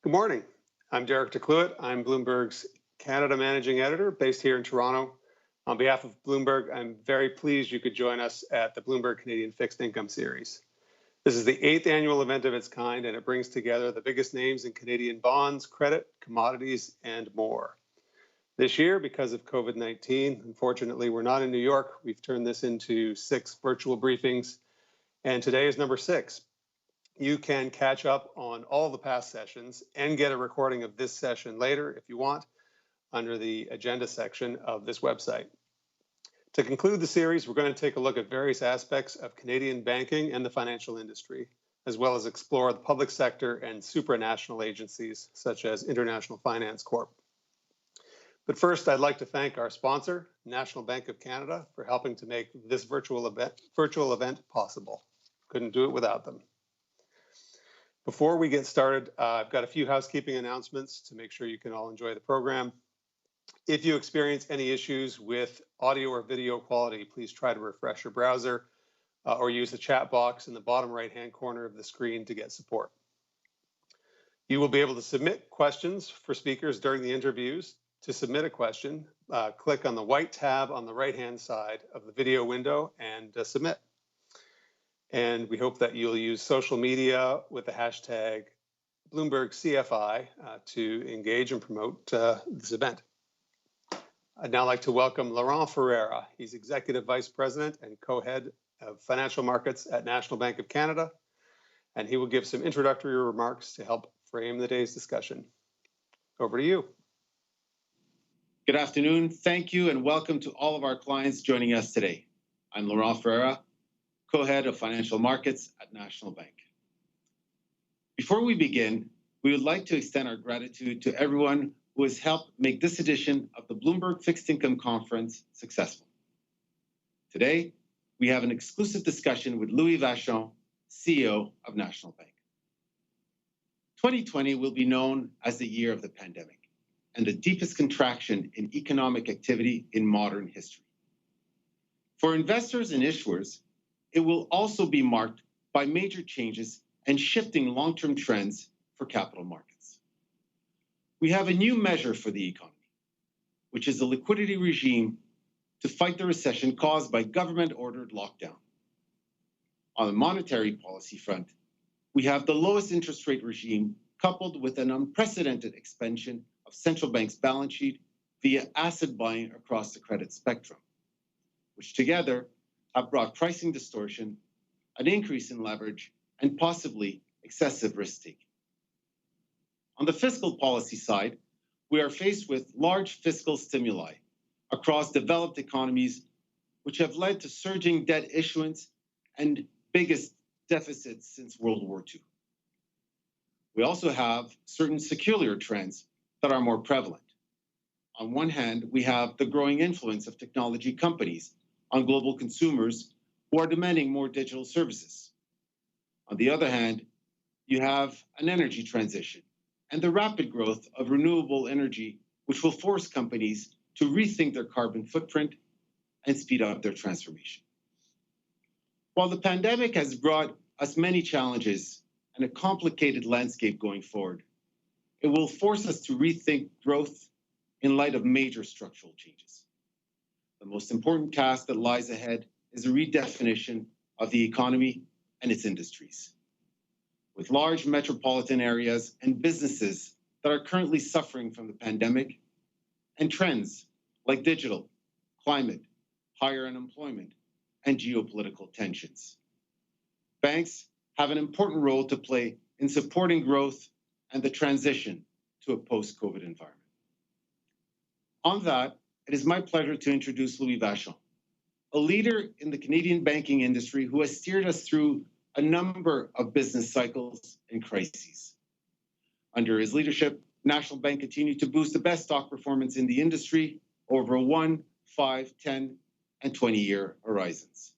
Good morning. I'm Derek DeCluett. I'm Bloomberg's Canada Managing Editor based here in Toronto. On behalf of Bloomberg, I'm very pleased you could join us at the Bloomberg Canadian Fixed Income Series. This is the 8th annual event of its kind, and it brings together the biggest names in Canadian bonds, credit, commodities, and more. This year, because of COVID-19, unfortunately, we're not in New York. We've turned this into 6 virtual briefings, and today is number 6. You can catch up on all the past sessions and get a recording of this session later if you want under the agenda section of this website. To conclude the series, we're going to take a look at various aspects of Canadian banking and the financial industry, as well as explore the public sector and supranational agencies such as International Finance Corp. But first, I'd like to thank our sponsor, National Bank of Canada, for helping to make this virtual event possible. Couldn't do it without them. Before we get started, I've got a few housekeeping announcements to make sure you can all enjoy the program. If you experience any issues with audio or video quality, please try to refresh your browser or use the chat box in the bottom right-hand corner of the screen to get support. You will be able to submit questions for speakers during the interviews. To submit a question, click on the white tab on the right-hand side of the video window and submit. And we hope that you'll use social media with the hashtag BloombergCFI to engage and promote this event. I'd now like to welcome Laurent Ferreira. He's Executive Vice President and Co-Head of Financial Markets at National Bank of Canada, and he will give some introductory remarks to help frame the day's discussion. Over to you. Good afternoon. Thank you and welcome to all of our clients joining us today. I'm Laurent Ferreira, Co-Head of Financial Markets at National Bank. Before we begin, we would like to extend our gratitude to everyone who has helped make this edition of the Bloomberg Fixed Income Conference successful. Today, we have an exclusive discussion with Louis Vachon, CEO of National Bank. 2020 will be known as the year of the pandemic and the deepest contraction in economic activity in modern history. For investors and issuers, it will also be marked by major changes and shifting long-term trends for capital markets. We have a new measure for the economy, which is the liquidity regime to fight the recession caused by government-ordered lockdown. On the monetary policy front, we have the lowest interest rate regime coupled with an unprecedented expansion of central banks' balance sheet via asset buying across the credit spectrum, which together have brought pricing distortion, an increase in leverage, and possibly excessive risk-taking. On the fiscal policy side, we are faced with large fiscal stimuli across developed economies, which have led to surging debt issuance and biggest deficits since World War II. We also have certain secular trends that are more prevalent. On one hand, we have the growing influence of technology companies on global consumers who are demanding more digital services. On the other hand, you have an energy transition and the rapid growth of renewable energy, which will force companies to rethink their carbon footprint and speed up their transformation. While the pandemic has brought us many challenges and a complicated landscape going forward, it will force us to rethink growth in light of major structural changes. The most important task that lies ahead is a redefinition of the economy and its industries. With large metropolitan areas and businesses that are currently suffering from the pandemic, and trends like digital, climate, higher unemployment, and geopolitical tensions. Banks have an important role to play in supporting growth and the transition to a post-COVID environment. On that, it is my pleasure to introduce Louis Vachon, a leader in the Canadian banking industry who has steered us through a number of business cycles and crises. Under his leadership, National Bank continued to boost the best stock performance in the industry over 1, 5, 10, and 20-year horizons.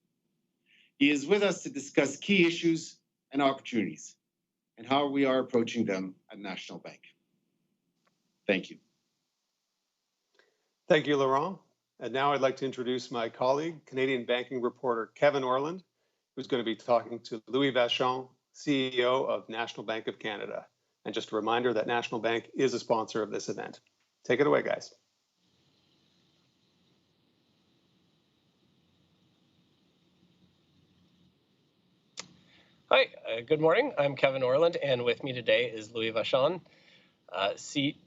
He is with us to discuss key issues and opportunities and how we are approaching them at National Bank. Thank you. Thank you, Laurent. And now I'd like to introduce my colleague, Canadian banking reporter Kevin Orland, who's going to be talking to Louis Vachon, CEO of National Bank of Canada. And just a reminder that National Bank is a sponsor of this event. Take it away, guys. Hi, good morning. I'm Kevin Orland, and with me today is Louis Vachon,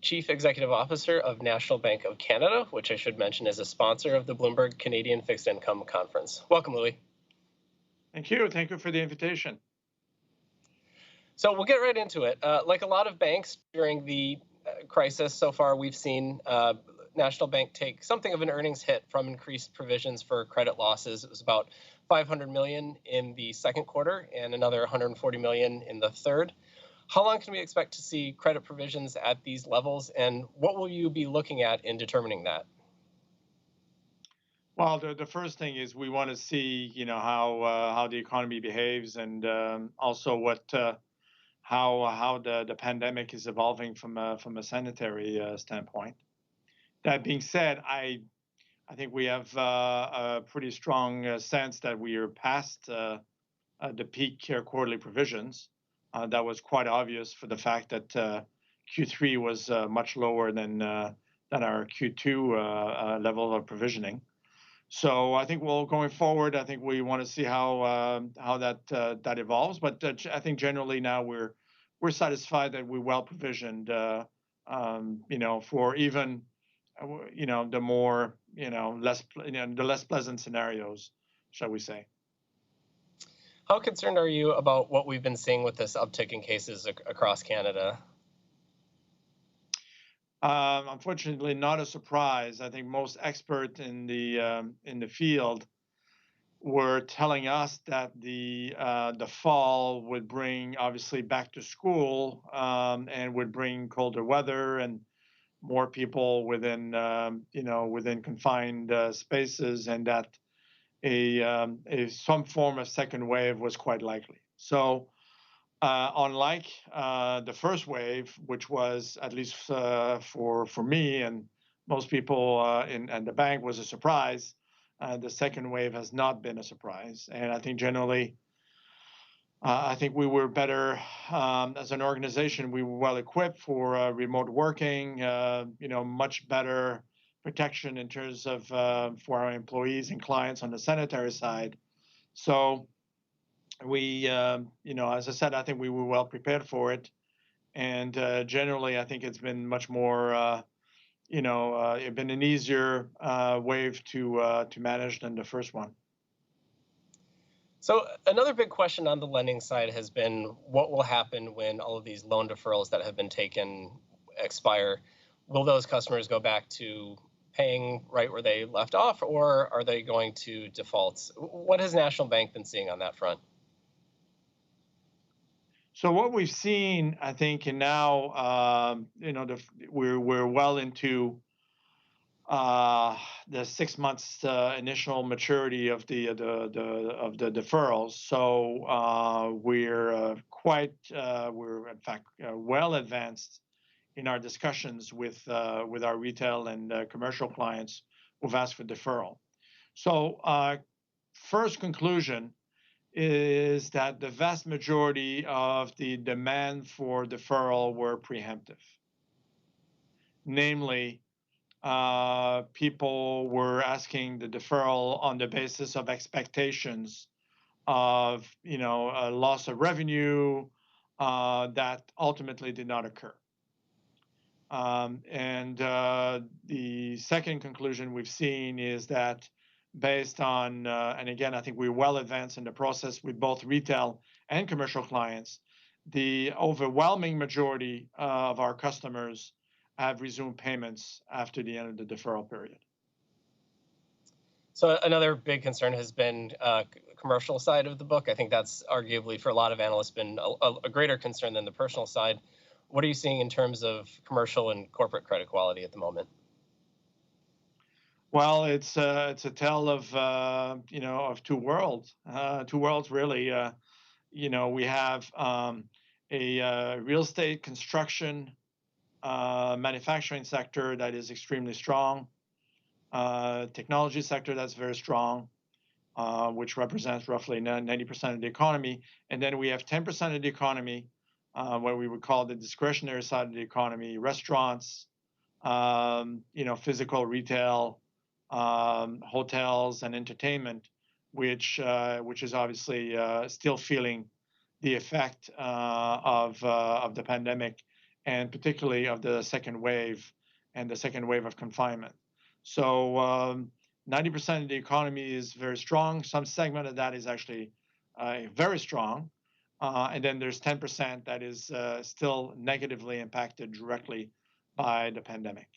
Chief Executive Officer of National Bank of Canada, which I should mention is a sponsor of the Bloomberg Canadian Fixed Income Conference. Welcome, Louis. Thank you. Thank you for the invitation. So we'll get right into it. Like a lot of banks during the crisis so far, we've seen National Bank take something of an earnings hit from increased provisions for credit losses. It was about $500 million in the second quarter and another $140 million in the third. How long can we expect to see credit provisions at these levels, and what will you be looking at in determining that? Well, the first thing is we want to see, how the economy behaves, and also how the pandemic is evolving from a sanitary standpoint. That being said, I think we have a pretty strong sense that we are past the peak quarterly provisions. That was quite obvious for the fact that Q3 was much lower than our Q2 level of provisioning. So I think going forward, I think we want to see how that evolves. But I think generally now we're satisfied that we're well provisioned, for even the more the less pleasant scenarios, shall we say. How concerned are you about what we've been seeing with this uptick in cases across Canada? Unfortunately, not a surprise. I think most experts in the field were telling us that the fall would bring obviously back to school and would bring colder weather and more people within confined spaces, and that some form of second wave was quite likely. So unlike the first wave, which was, at least for me and most people in the bank, was a surprise, the second wave has not been a surprise. And I think generally, I think we were better as an organization. We were well equipped for remote working, much better protection in terms of for our employees and clients on the sanitary side. So we, as I said, I think we were well prepared for it. And generally, I think it's been much more, it's been an easier wave to manage than the first one. So another big question on the lending side has been what will happen when all of these loan deferrals that have been taken expire? Will those customers go back to paying right where they left off, or are they going to default? What has National Bank been seeing on that front? So what we've seen, I think, and now, we're well into the 6 months initial maturity of the deferrals. So we're in fact well advanced in our discussions with our retail and commercial clients who've asked for deferral. So first conclusion is that the vast majority of the demand for deferral were preemptive. Namely, people were asking the deferral on the basis of expectations of, a loss of revenue that ultimately did not occur. And the second conclusion we've seen is that based on, and again, I think we're well advanced in the process with both retail and commercial clients, the overwhelming majority of our customers have resumed payments after the end of the deferral period. So another big concern has been commercial side of the book. I think that's arguably for a lot of analysts been a greater concern than the personal side. What are you seeing in terms of commercial and corporate credit quality at the moment? Well, it's a tale of of two worlds. Two worlds really. We have a real estate construction manufacturing sector that is extremely strong, technology sector that's very strong, which represents roughly 90% of the economy, and then we have 10% of the economy what we would call the discretionary side of the economy, restaurants, physical retail, hotels, and entertainment, which is obviously still feeling the effect of the pandemic, and particularly of the second wave and the second wave of confinement. So 90% of the economy is very strong. Some segment of that is actually very strong. And then there's 10% that is still negatively impacted directly by the pandemic.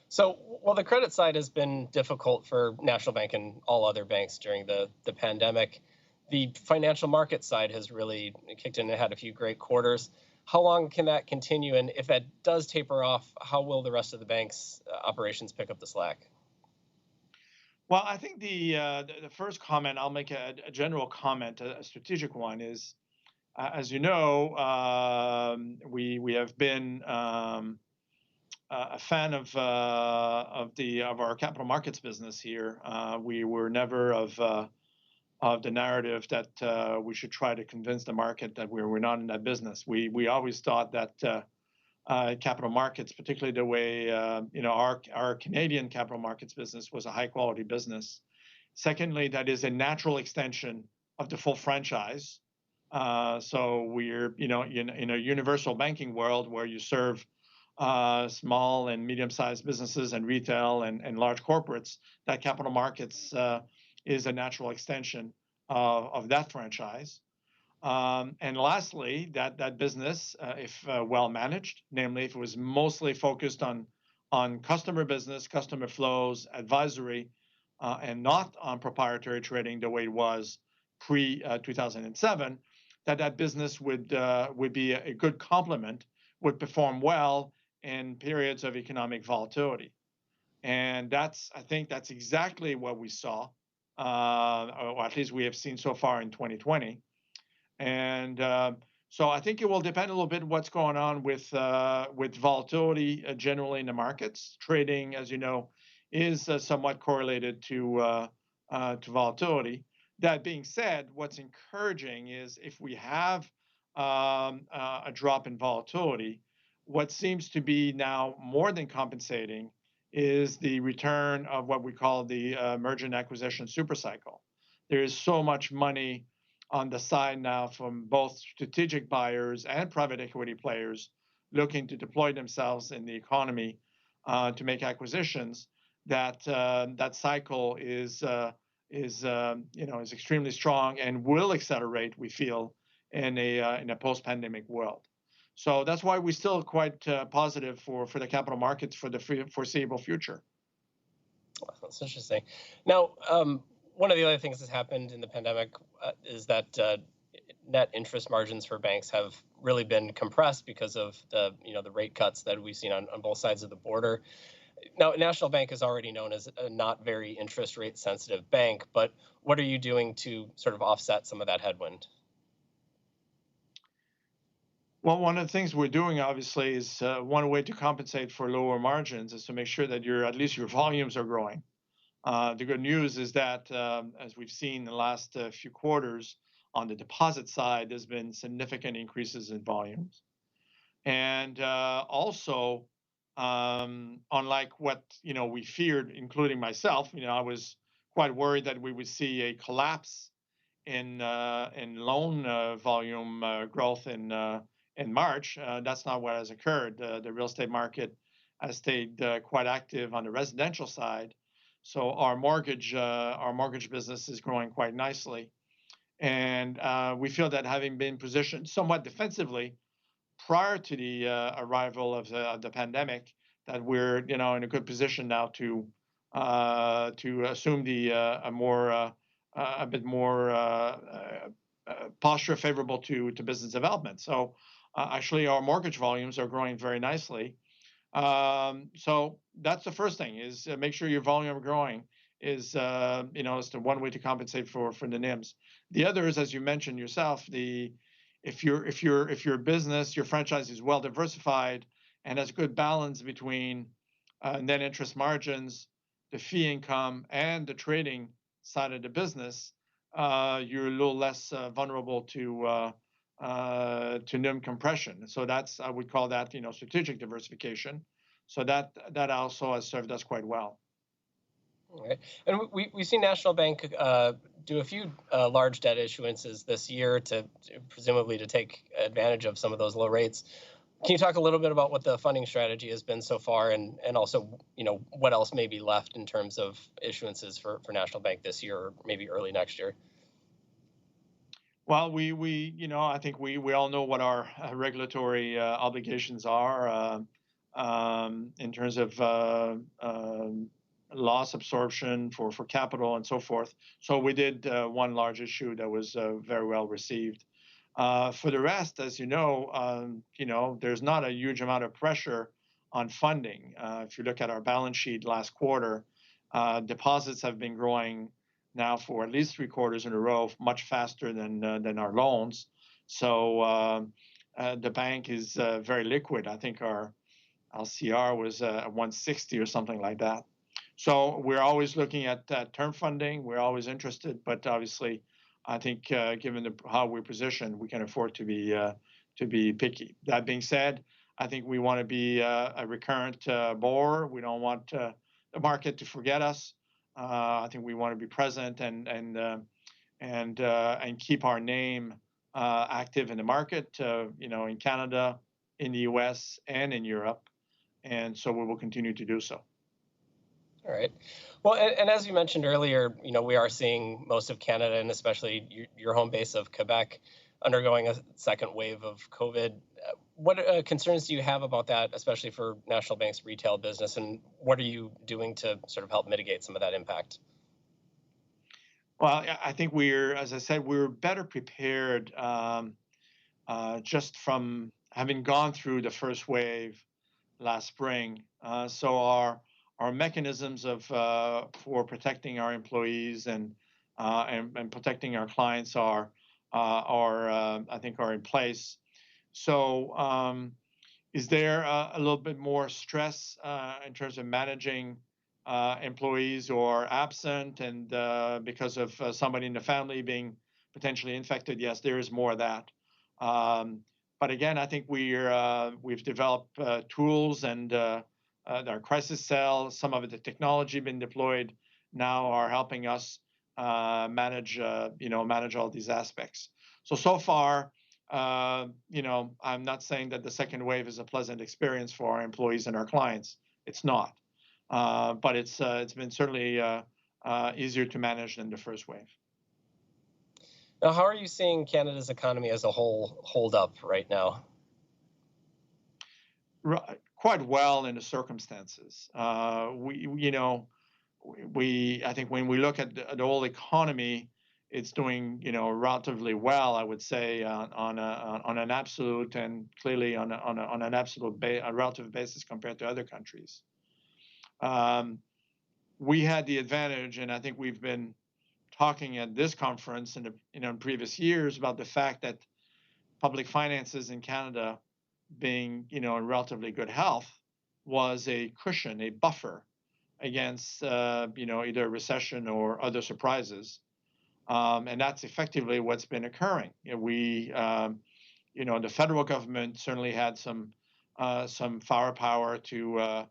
So while the credit side has been difficult for National Bank and all other banks during the pandemic, the financial market side has really kicked in and had a few great quarters. How long can that continue? And if that does taper off, how will the rest of the bank's operations pick up the slack? Well, I think the first comment, I'll make a general comment, a strategic one, is, as you know, we have been a fan of our capital markets business here. We were never of the narrative that we should try to convince the market that we're not in that business. We always thought that capital markets, particularly the way our Canadian capital markets business was a high quality business. Secondly, that is a natural extension of the full franchise. So we're in a universal banking world where you serve small and medium-sized businesses and retail and large corporates. That capital markets is a natural extension of that franchise. And lastly, that business, if well managed, namely if it was mostly focused on customer business, customer flows, advisory, and not on proprietary trading the way it was pre 2007, that business would be a good complement, would perform well in periods of economic volatility. And I think that's exactly what we saw, or at least we have seen so far in 2020. And so I think it will depend a little bit what's going on with volatility generally in the markets. Trading, as you know, is somewhat correlated to volatility. That being said, what's encouraging is if we have a drop in volatility, what seems to be now more than compensating is the return of what we call the merger and acquisition supercycle. There is so much money on the side now from both strategic buyers and private equity players looking to deploy themselves in the economy to make acquisitions, that that cycle is extremely strong and will accelerate, we feel, in a post-pandemic world. So that's why we're still quite positive for the capital markets for the foreseeable future. That's interesting. Now, one of the other things that's happened in the pandemic is that net interest margins for banks have really been compressed because of the rate cuts that we've seen on both sides of the border. Now, National Bank is already known as a not very interest rate sensitive bank, but what are you doing to sort of offset some of that headwind? Well, one of the things we're doing, obviously, is one way to compensate for lower margins is to make sure that at least your volumes are growing. The good news is that, as we've seen in the last few quarters, on the deposit side, there's been significant increases in volumes. And also, unlike what we feared, including myself, I was quite worried that we would see a collapse in loan volume growth in March. That's not what has occurred. The real estate market has stayed quite active on the residential side. So our mortgage business is growing quite nicely. And we feel that having been positioned somewhat defensively prior to the arrival of the pandemic, that we're in a good position now to assume a bit more posture favorable to business development. So actually, our mortgage volumes are growing very nicely. So that's the first thing: is make sure your volume growing is the one way to compensate for the NIMs. The other is, as you mentioned yourself, if your business, your franchise is well diversified and has good balance between net interest margins, the fee income, and the trading side of the business, you're a little less vulnerable to to NIM compression. So I would call that, strategic diversification. So that also has served us quite well. All right. And we've seen National Bank do a few large debt issuances this year presumably to take advantage of some of those low rates. Can you talk a little bit about what the funding strategy has been so far, and also, what else may be left in terms of issuances for National Bank this year or maybe early next year? Well, I think we all know what our regulatory obligations are in terms of loss absorption for capital and so forth. So we did one large issue that was very well received. For the rest, as you know, there's not a huge amount of pressure on funding. If you look at our balance sheet last quarter, deposits have been growing now for at least 3 quarters in a row, much faster than our loans. So the bank is very liquid. I think our LCR was 160 or something like that. So we're always looking at term funding. We're always interested, but obviously, I think given how we're positioned, we can afford to be picky. That being said, I think we want to be a recurrent borrower. We don't want the market to forget us. I think we want to be present and keep our name active in the market. In Canada, in the U.S., and in Europe, and so we will continue to do so. All right. Well, and as you mentioned earlier, we are seeing most of Canada, and especially your home base of Quebec, undergoing a second wave of COVID. What concerns do you have about that, especially for National Bank's retail business, and what are you doing to sort of help mitigate some of that impact? Well, I think as I said, we're better prepared just from having gone through the first wave last spring. So our mechanisms for protecting our employees and protecting our clients are I think are in place. So is there a little bit more stress in terms of managing employees who are absent and because of somebody in the family being potentially infected? Yes, there is more of that. But again, I think we've developed tools and our crisis cell, some of the technology been deployed now are helping us manage all these aspects. So far, I'm not saying that the second wave is a pleasant experience for our employees and our clients. It's not, but it's been certainly easier to manage than the first wave. Now, how are you seeing Canada's economy as a whole hold up right now? Quite well in the circumstances. I think when we look at the whole economy, it's doing relatively well. I would say on an absolute and clearly on an absolute a relative basis compared to other countries. We had the advantage, and I think we've been talking at this conference and in previous years about the fact that public finances in Canada being in relatively good health was a cushion, a buffer against either recession or other surprises, and that's effectively what's been occurring. The federal government certainly had some firepower to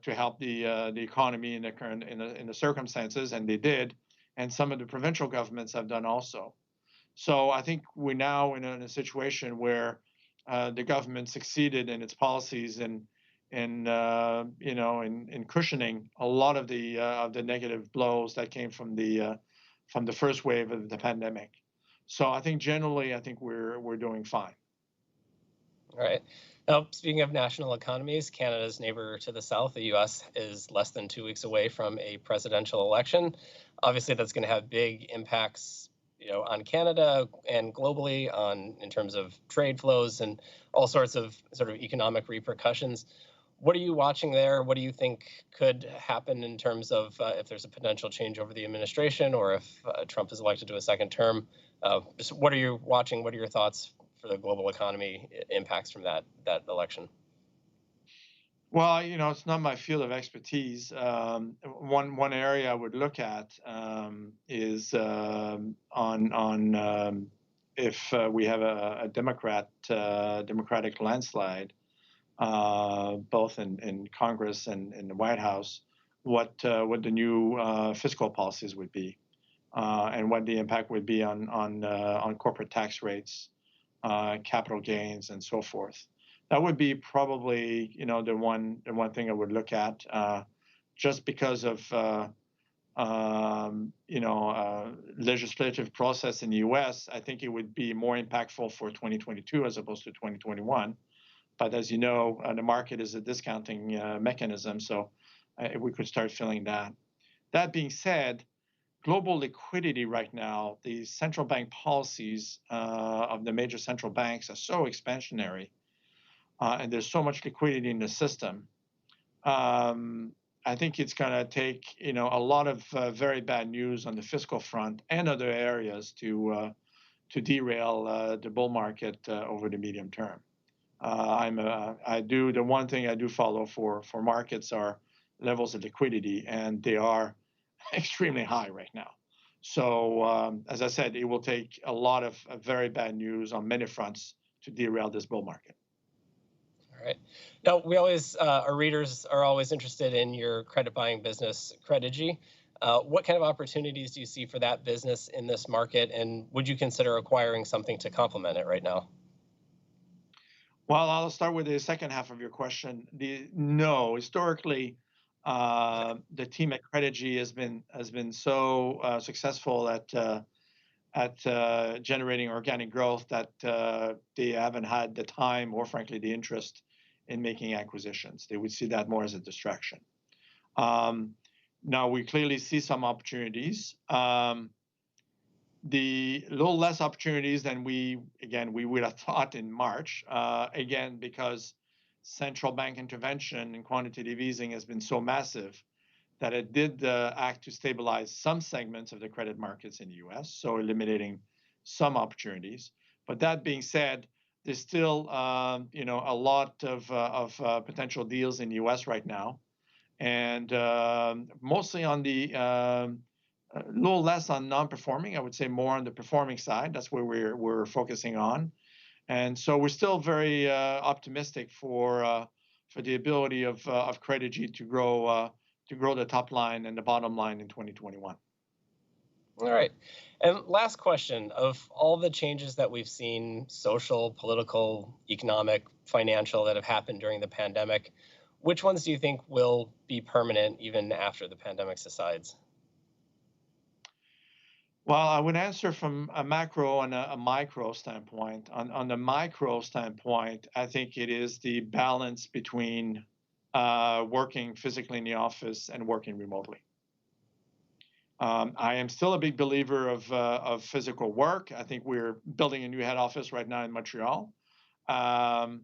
help the economy in the circumstances, and they did, and some of the provincial governments have done also. So I think we're now in a situation where the government succeeded in its policies in cushioning a lot of the negative blows that came from the first wave of the pandemic. So I think generally, we're doing fine. All right. Now, speaking of national economies, Canada's neighbor to the south, the U.S., is less than 2 weeks away from a presidential election. Obviously, that's going to have big impacts on Canada and globally in terms of trade flows and all sorts of sort of economic repercussions. What are you watching there? What do you think could happen in terms of if there's a potential change over the administration or if Trump is elected to a second term? Just what are you watching? What are your thoughts for the global economy impacts from that election? Well, it's not my field of expertise. One area I would look at is on we have a Democratic landslide, both in Congress and in the White House, what the new fiscal policies would be, and what the impact would be on corporate tax rates, capital gains, and so forth. That would be probably the one thing I would look at, just because of legislative process in the U.S. I think it would be more impactful for 2022 as opposed to 2021. But as you know, the market is a discounting mechanism, so we could start feeling that. That being said, global liquidity right now, the central bank policies of the major central banks are so expansionary, and there's so much liquidity in the system. I think it's going to take a lot of very bad news on the fiscal front and other areas to derail the bull market over the medium term. The one thing I do follow for markets are levels of liquidity, and they are extremely high right now. So as I said, it will take a lot of very bad news on many fronts to derail this bull market. All right. Now, we always, our readers are always interested in your credit buying business, Credigy. What kind of opportunities do you see for that business in this market, and would you consider acquiring something to complement it right now? Well, I'll start with the second half of your question. No, historically, the team at Credigy has been so successful at generating organic growth that they haven't had the time or, frankly, the interest in making acquisitions. They would see that more as a distraction. Now, we clearly see some opportunities. The little less opportunities than we would have thought in March, again, because central bank intervention and quantitative easing has been so massive that it did act to stabilize some segments of the credit markets in the U.S., so eliminating some opportunities. But that being said, there's still a lot of potential deals in the U.S. right now, and mostly on the a little less on non-performing. I would say more on the performing side. That's where we're focusing on, and so we're still very optimistic for the ability of Credigy to grow the top line and the bottom line in 2021. All right. And last question, of all the changes that we've seen, social, political, economic, financial, that have happened during the pandemic, which ones do you think will be permanent even after the pandemic subsides? Well, I would answer from a macro and a micro standpoint. On the micro standpoint, I think it is the balance between working physically in the office and working remotely. I am still a big believer of physical work. I think we're building a new head office right now in Montreal, and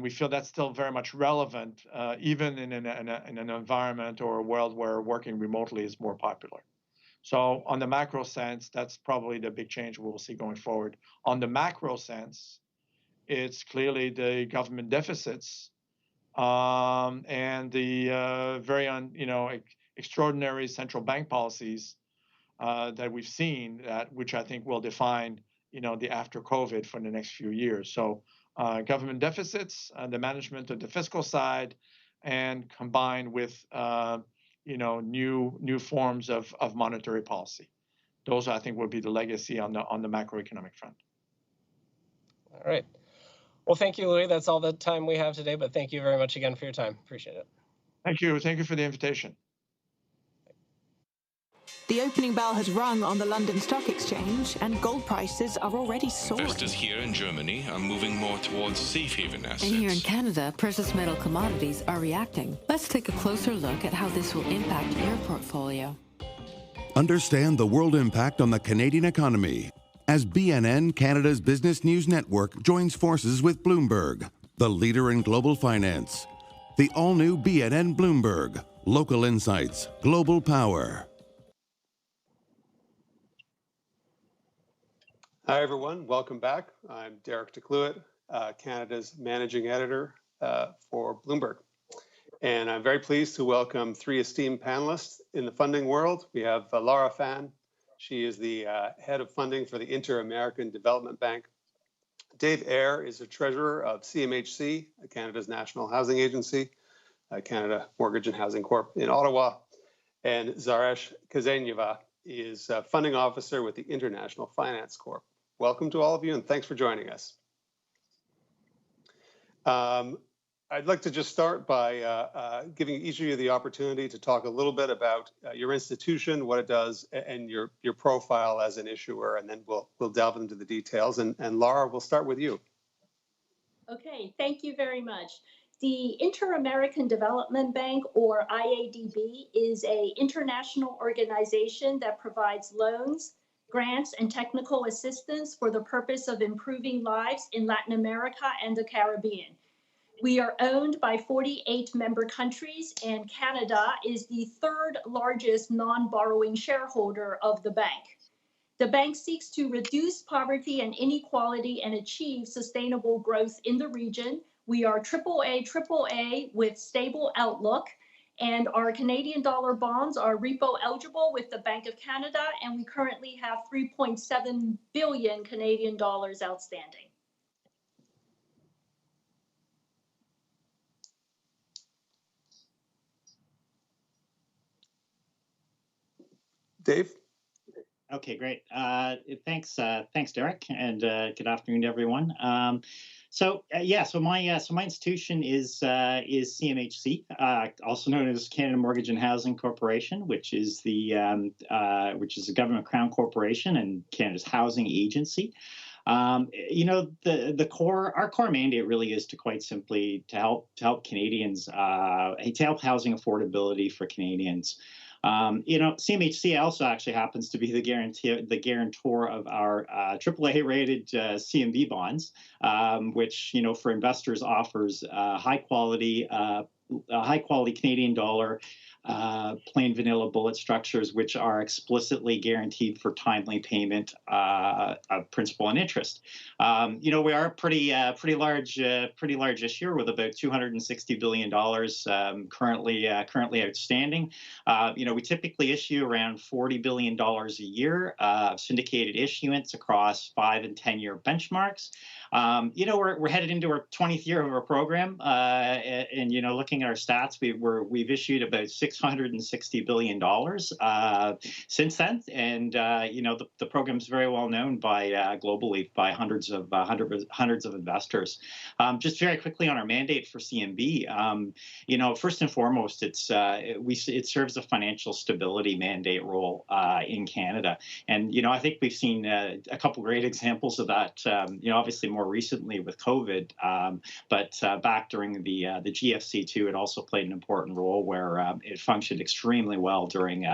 we feel that's still very much relevant, even in an environment or a world where working remotely is more popular. So on the macro sense, that's probably the big change we'll see going forward. On the macro sense, it's clearly the government deficits and the very extraordinary central bank policies that we've seen, which I think will define the after COVID for the next few years. So government deficits, the management of the fiscal side, and combined with new forms of monetary policy. Those, I think, will be the legacy on the macroeconomic front. All right. Well, thank you, Louis. That's all the time we have today, but thank you very much again for your time. Appreciate it. Thank you. Thank you for the invitation. The opening bell has rung on the London Stock Exchange, and gold prices are already soaring. Investors here in Germany are moving more towards safe haven assets. And here in Canada, precious metal commodities are reacting. Let's take a closer look at how this will impact your portfolio. Understand the world impact on the Canadian economy as BNN, Canada's business news network, joins forces with Bloomberg, the leader in global finance. The all-new BNN Bloomberg. Local insights, global power. Hi, everyone. Welcome back. I'm Derek DeCluet, Canada's managing editor for Bloomberg. And I'm very pleased to welcome three esteemed panelists in the funding world. We have Laura Fan. She is the head of funding for the Inter-American Development Bank. Dave Eyre is the treasurer of CMHC, Canada's national housing agency, Canada Mortgage and Housing Corp in Ottawa. And Zaresh Kazenyeva is funding officer with the International Finance Corp. Welcome to all of you, and thanks for joining us. I'd like to just start by giving each of you the opportunity to talk a little bit about your institution, what it does, and your profile as an issuer, and then we'll delve into the details. And Laura, we'll start with you. Okay, thank you very much. The Inter-American Development Bank, or IADB, is an international organization that provides loans, grants, and technical assistance for the purpose of improving lives in Latin America and the Caribbean. We are owned by 48 member countries, and Canada is the third largest non-borrowing shareholder of the bank. The bank seeks to reduce poverty and inequality and achieve sustainable growth in the region. We are AAA with stable outlook, and our Canadian dollar bonds are repo eligible with the Bank of Canada, and we currently have 3.7 billion Canadian dollars outstanding. Dave? Okay, great. Thanks, Derek, and good afternoon to everyone. So my institution is CMHC, also known as Canada Mortgage and Housing Corporation, which is a government crown corporation and Canada's housing agency. Our core mandate really is to quite simply to help Canadians, to help housing affordability for Canadians. CMHC also actually happens to be the guarantor of our AAA-rated CMB bonds, which, for investors offers high quality Canadian dollar, plain vanilla bullet structures, which are explicitly guaranteed for timely payment of principal and interest. We are a pretty large issuer with about $260 billion currently outstanding. We typically issue around $40 billion a year of syndicated issuance across 5- and 10-year benchmarks. We're headed into our 20th year of our program, and looking at our stats, we've issued about $660 billion since then, and the program's very well known globally by hundreds of investors. Just very quickly on our mandate for CMB, first and foremost, it serves a financial stability mandate role in Canada, and I think we've seen a couple great examples of that. Obviously more recently with COVID, but back during the GFC too, it also played an important role where it functioned extremely well during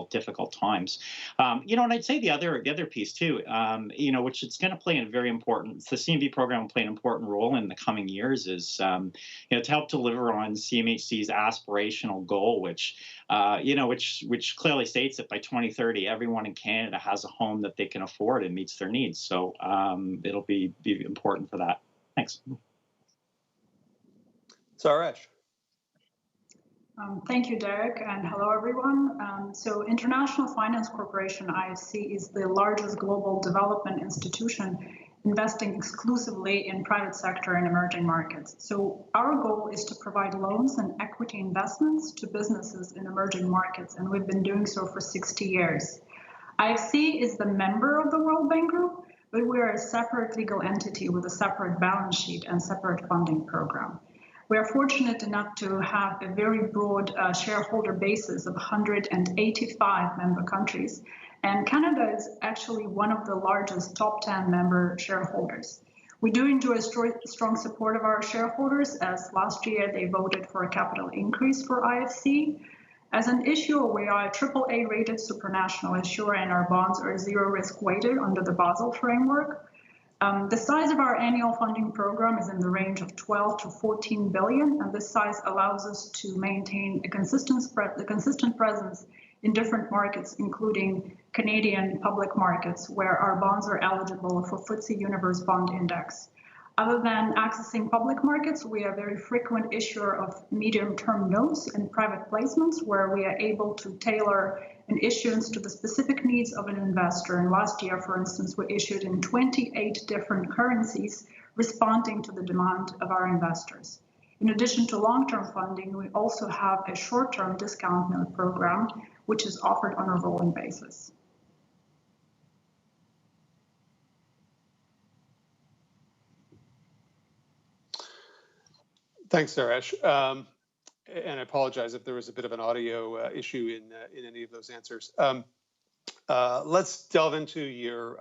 difficult times. And I'd say the other piece too, which it's going to play the CMB program will play an important role in the coming years is, to help deliver on CMHC's aspirational goal, which clearly states that by 2030, everyone in Canada has a home that they can afford and meets their needs. So it'll be important for that. Thanks. Zaresh. Thank you, Derek, and hello, everyone. So International Finance Corporation, IFC, is the largest global development institution investing exclusively in private sector and emerging markets. So our goal is to provide loans and equity investments to businesses in emerging markets, and we've been doing so for 60 years. IFC is the member of the World Bank Group, but we are a separate legal entity with a separate balance sheet and separate funding program. We are fortunate enough to have a very broad shareholder basis of 185 member countries, and Canada is actually one of the largest top 10 member shareholders. We do enjoy strong support of our shareholders, as last year they voted for a capital increase for IFC. As an issuer, we are a AAA rated supranational issuer, and our bonds are zero risk weighted under the Basel framework. The size of our annual funding program is in the range of 12 to 14 billion, and this size allows us to maintain a consistent presence in different markets, including Canadian public markets, where our bonds are eligible for FTSE Universe Bond Index. Other than accessing public markets, we are a very frequent issuer of medium-term notes and private placements, where we are able to tailor and issuance to the specific needs of an investor. And last year, for instance, we issued in 28 different currencies, responding to the demand of our investors. In addition to long-term funding, we also have a short-term discount note program, which is offered on a rolling basis. Thanks, Suresh. And I apologize if there was a bit of an audio issue in any of those answers. Let's delve into your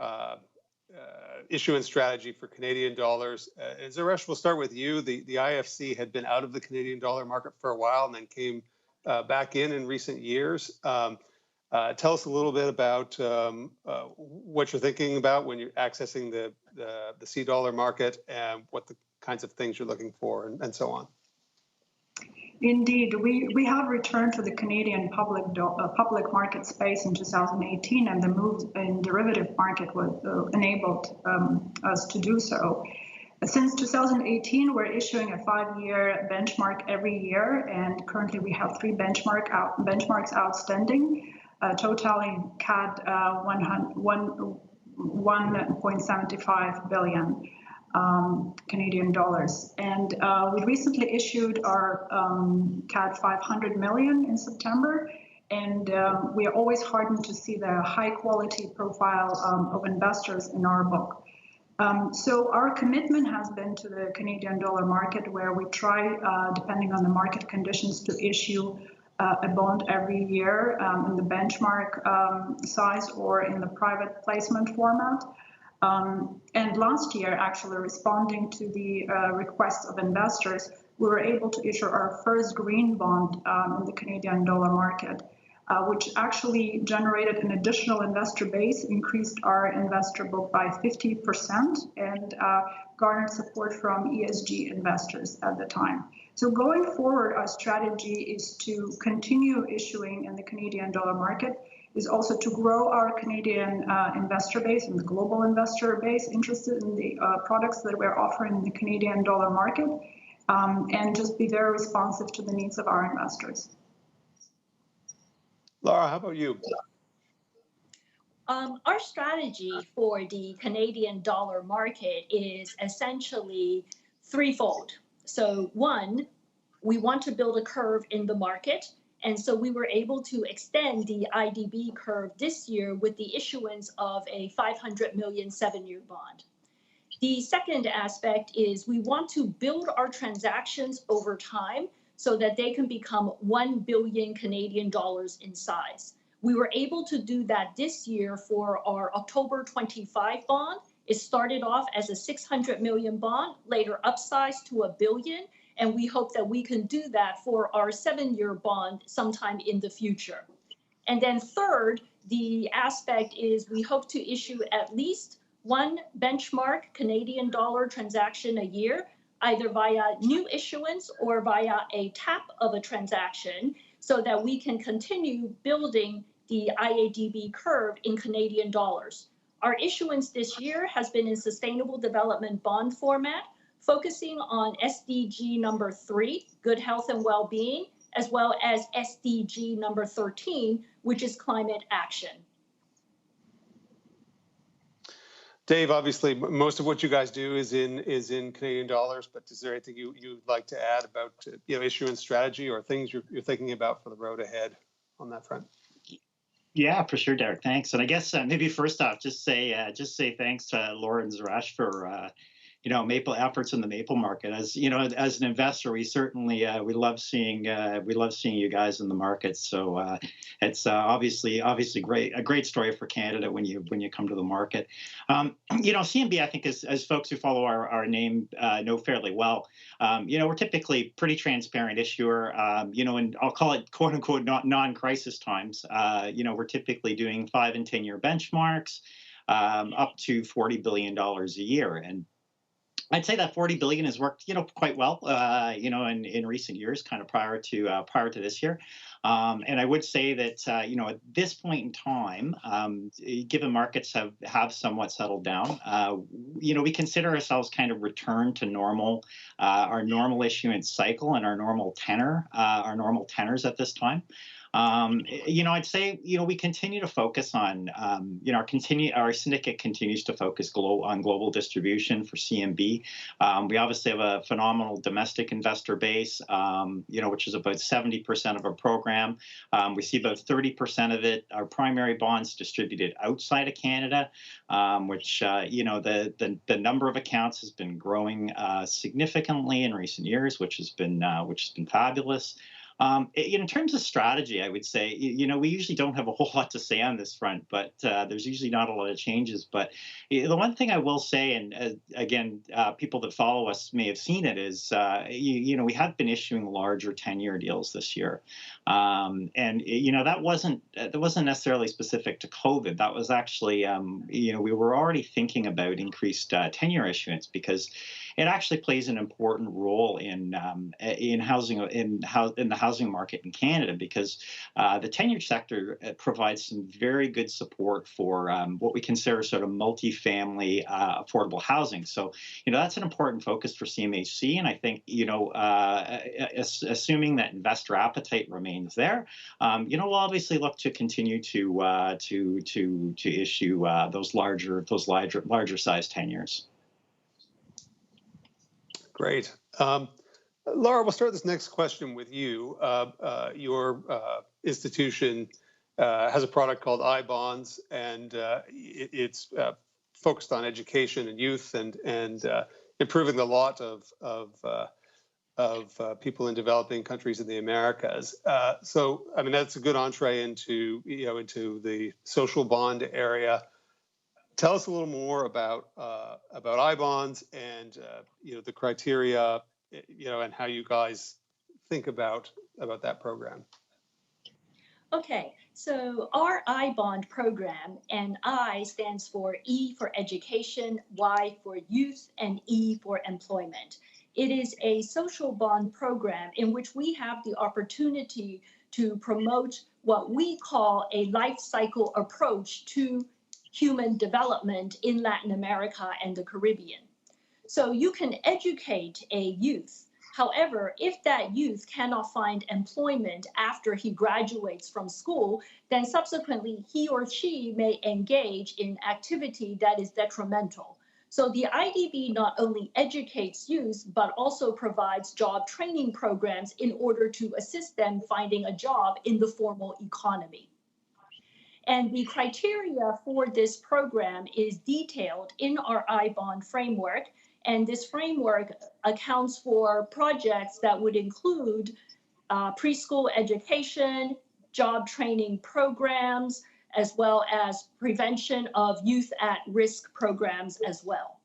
issuance strategy for Canadian dollars. And Suresh, we'll start with you. The IFC had been out of the Canadian dollar market for a while and then came back in recent years. Tell us a little bit about what you're thinking about when you're accessing the C dollar market and what the kinds of things you're looking for and so on. Indeed, we have returned to the Canadian public market space in 2018, and the move in derivative market enabled us to do so. Since 2018, we're issuing a 5-year benchmark every year, and currently we have 3 benchmarks outstanding, totaling CAD 1.75 billion. Canadian dollars. And we recently issued our CAD 500 million in September, and we are always heartened to see the high quality profile of investors in our book. So our commitment has been to the Canadian dollar market, where we try, depending on the market conditions, to issue a bond every year in the benchmark size or in the private placement format. And last year, actually responding to the requests of investors, we were able to issue our first green bond in the Canadian dollar market, which actually generated an additional investor base, increased our investor book by 50%, and garnered support from ESG investors at the time. So going forward, our strategy is to continue issuing in the Canadian dollar market, is also to grow our Canadian investor base and the global investor base interested in the products that we're offering in the Canadian dollar market, and just be very responsive to the needs of our investors. Laura, how about you? Our strategy for the Canadian dollar market is essentially threefold. So one, we want to build a curve in the market. And so we were able to extend the IDB curve this year with the issuance of a 500 million 7-year bond. The second aspect is we want to build our transactions over time so that they can become 1 billion Canadian dollars in size. We were able to do that this year for our October 25 bond. It started off as a 600 million bond, later upsized to $1 billion. And we hope that we can do that for our 7-year bond sometime in the future. And then third, the aspect is we hope to issue at least 1 benchmark Canadian dollar transaction a year, either via new issuance or via a tap of a transaction, so that we can continue building the IADB curve in Canadian dollars. Our issuance this year has been in Sustainable Development Bond format, focusing on SDG number 3, good health and well-being, as well as SDG number 13, which is climate action. Dave, obviously, most of what you guys do is in Canadian dollars, but is there anything you'd like to add about issuance strategy or things you're thinking about for the road ahead on that front? Yeah, for sure, Derek. Thanks. And I guess maybe first off, just say thanks to Laura and Suresh for Maple efforts in the Maple market. As as an investor, we certainly we love seeing you guys in the market. So it's obviously a great story for Canada when you come to the market. CMB, I think, as folks who follow our name know fairly well, we're typically pretty transparent issuer. And I'll call it quote unquote non-crisis times. We're typically doing 5 and 10-year benchmarks, up to $40 billion a year. And I'd say that 40 billion has worked, quite well, in recent years, kind of prior to this year. And I would say that, at this point in time, given markets have somewhat settled down, we consider ourselves kind of returned to normal, our normal issuance cycle and our normal tenors at this time. I'd say, we continue to focus on, our syndicate continues to focus on global distribution for CMB. We obviously have a phenomenal domestic investor base, which is about 70% of our program. We see about 30% of it, our primary bonds distributed outside of Canada, which, the number of accounts has been growing significantly in recent years, which has been fabulous. In terms of strategy, I would say, we usually don't have a whole lot to say on this front, but there's usually not a lot of changes. But the one thing I will say, and again, people that follow us may have seen it, is, we have been issuing larger 10-year deals this year. And, that wasn't necessarily specific to COVID. That was actually, we were already thinking about increased 10-year issuance because it actually plays an important role in housing, in the housing market in Canada, because the 10-year sector provides some very good support for what we consider sort of multifamily affordable housing. So, that's an important focus for CMHC, and I think, assuming that investor appetite remains there, we'll obviously look to continue to issue those larger size 10-years. Great. Laura, we'll start this next question with you. Your institution has a product called I-Bonds, and it's focused on education and youth and improving the lot of people in developing countries in the Americas. So, I mean, that's a good entree into the social bond area. Tell us a little more about I-Bonds and the criteria, and how you guys think about that program. Okay, so our I-Bond program, and I stands for E for education, Y for youth, and E for employment. It is a social bond program in which we have the opportunity to promote what we call a life cycle approach to human development in Latin America and the Caribbean. So you can educate a youth. However, if that youth cannot find employment after he graduates from school, then subsequently he or she may engage in activity that is detrimental. So the IDB not only educates youth, but also provides job training programs in order to assist them finding a job in the formal economy. And the criteria for this program is detailed in our I-Bond framework. And this framework accounts for projects that would include preschool education, job training programs, as well as prevention of youth at risk programs as well.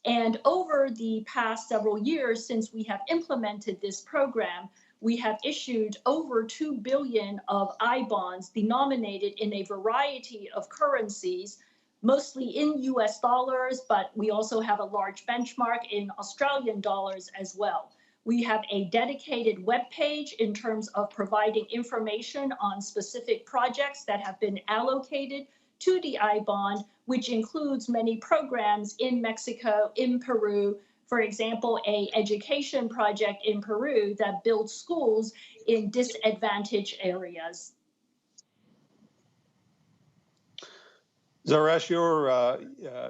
And over the past several years, since we have implemented this program, we have issued over 2 billion of I-Bonds denominated in a variety of currencies, mostly in US dollars, but we also have a large benchmark in Australian dollars as well. We have a dedicated webpage in terms of providing information on specific projects that have been allocated to the I-Bond, which includes many programs in Mexico, in Peru. For example, an education project in Peru that builds schools in disadvantaged areas. Zaresh,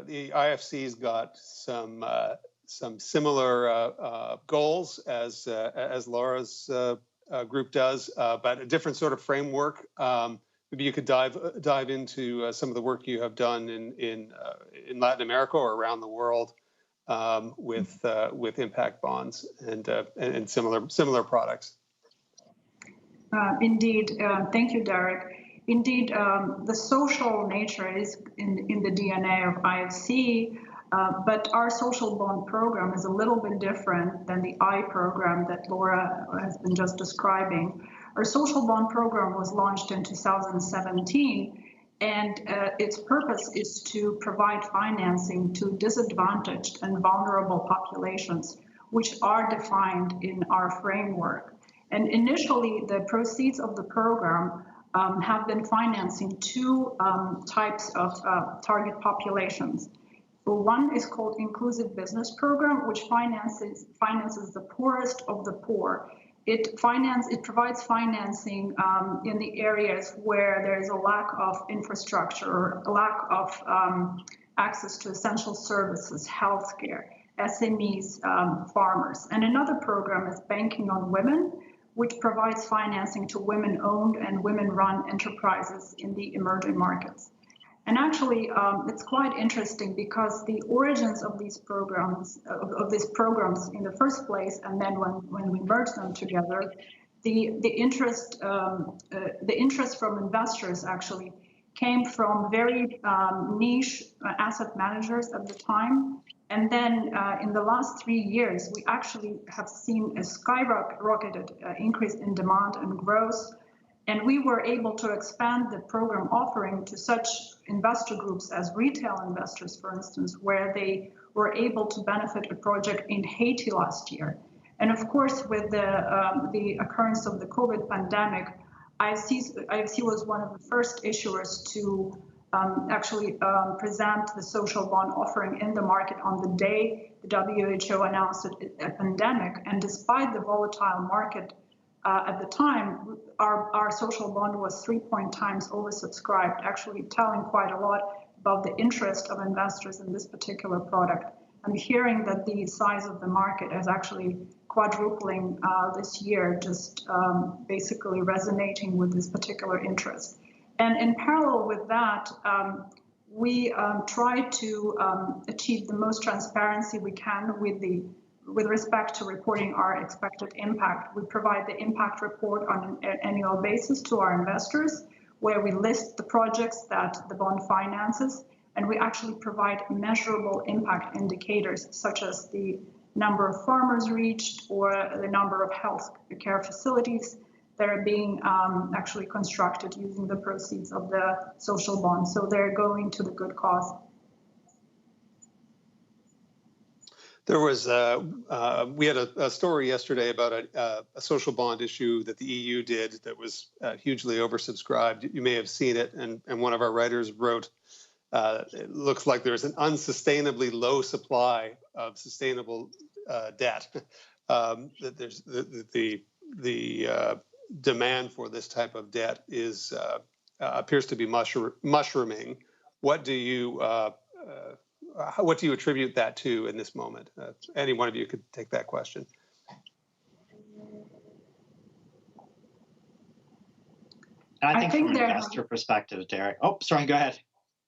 the IFC's got some similar goals as Laura's group does, but a different sort of framework. Maybe you could dive into some of the work you have done in Latin America or around the world with impact bonds and similar products. Indeed, thank you, Derek. Indeed, the social nature is in the DNA of IFC, but our social bond program is a little bit different than the I program that Laura has been just describing. Our social bond program was launched in 2017, and its purpose is to provide financing to disadvantaged and vulnerable populations, which are defined in our framework. And initially, the proceeds of the program have been financing two types of target populations. So one is called Inclusive Business Program, which finances the poorest of the poor. It provides financing in the areas where there is a lack of infrastructure or a lack of access to essential services, healthcare, SMEs, farmers. And another program is Banking on Women, which provides financing to women-owned and women-run enterprises in the emerging markets. And actually, it's quite interesting because the origins of these programs, in the first place, and then when we merged them together, the interest from investors actually came from very niche asset managers at the time. And then in the last 3 years, we actually have seen a skyrocketed increase in demand and growth. And we were able to expand the program offering to such investor groups as retail investors, for instance, where they were able to benefit a project in Haiti last year. And of course, with the occurrence of the COVID pandemic, IFC was one of the first issuers to actually present the social bond offering in the market on the day the WHO announced a pandemic. And despite the volatile market at the time, our social bond was 3 times oversubscribed, actually telling quite a lot about the interest of investors in this particular product. I'm hearing that the size of the market is actually quadrupling this year, just basically resonating with this particular interest. And in parallel with that, we try to achieve the most transparency we can with respect to reporting our expected impact. We provide the impact report on an annual basis to our investors, where we list the projects that the bond finances, and we actually provide measurable impact indicators, such as the number of farmers reached or the number of health care facilities that are being actually constructed using the proceeds of the social bond. So they're going to the good cause. There was, we had a story yesterday about a social bond issue that the EU did that was hugely oversubscribed. You may have seen it, and one of our writers wrote, it looks like there's an unsustainably low supply of sustainable debt. That there's the demand for this type of debt is appears to be mushrooming. What do you attribute that to in this moment? Any one of you could take that question. I think from an investor perspective, Derek. Oh, sorry, go ahead.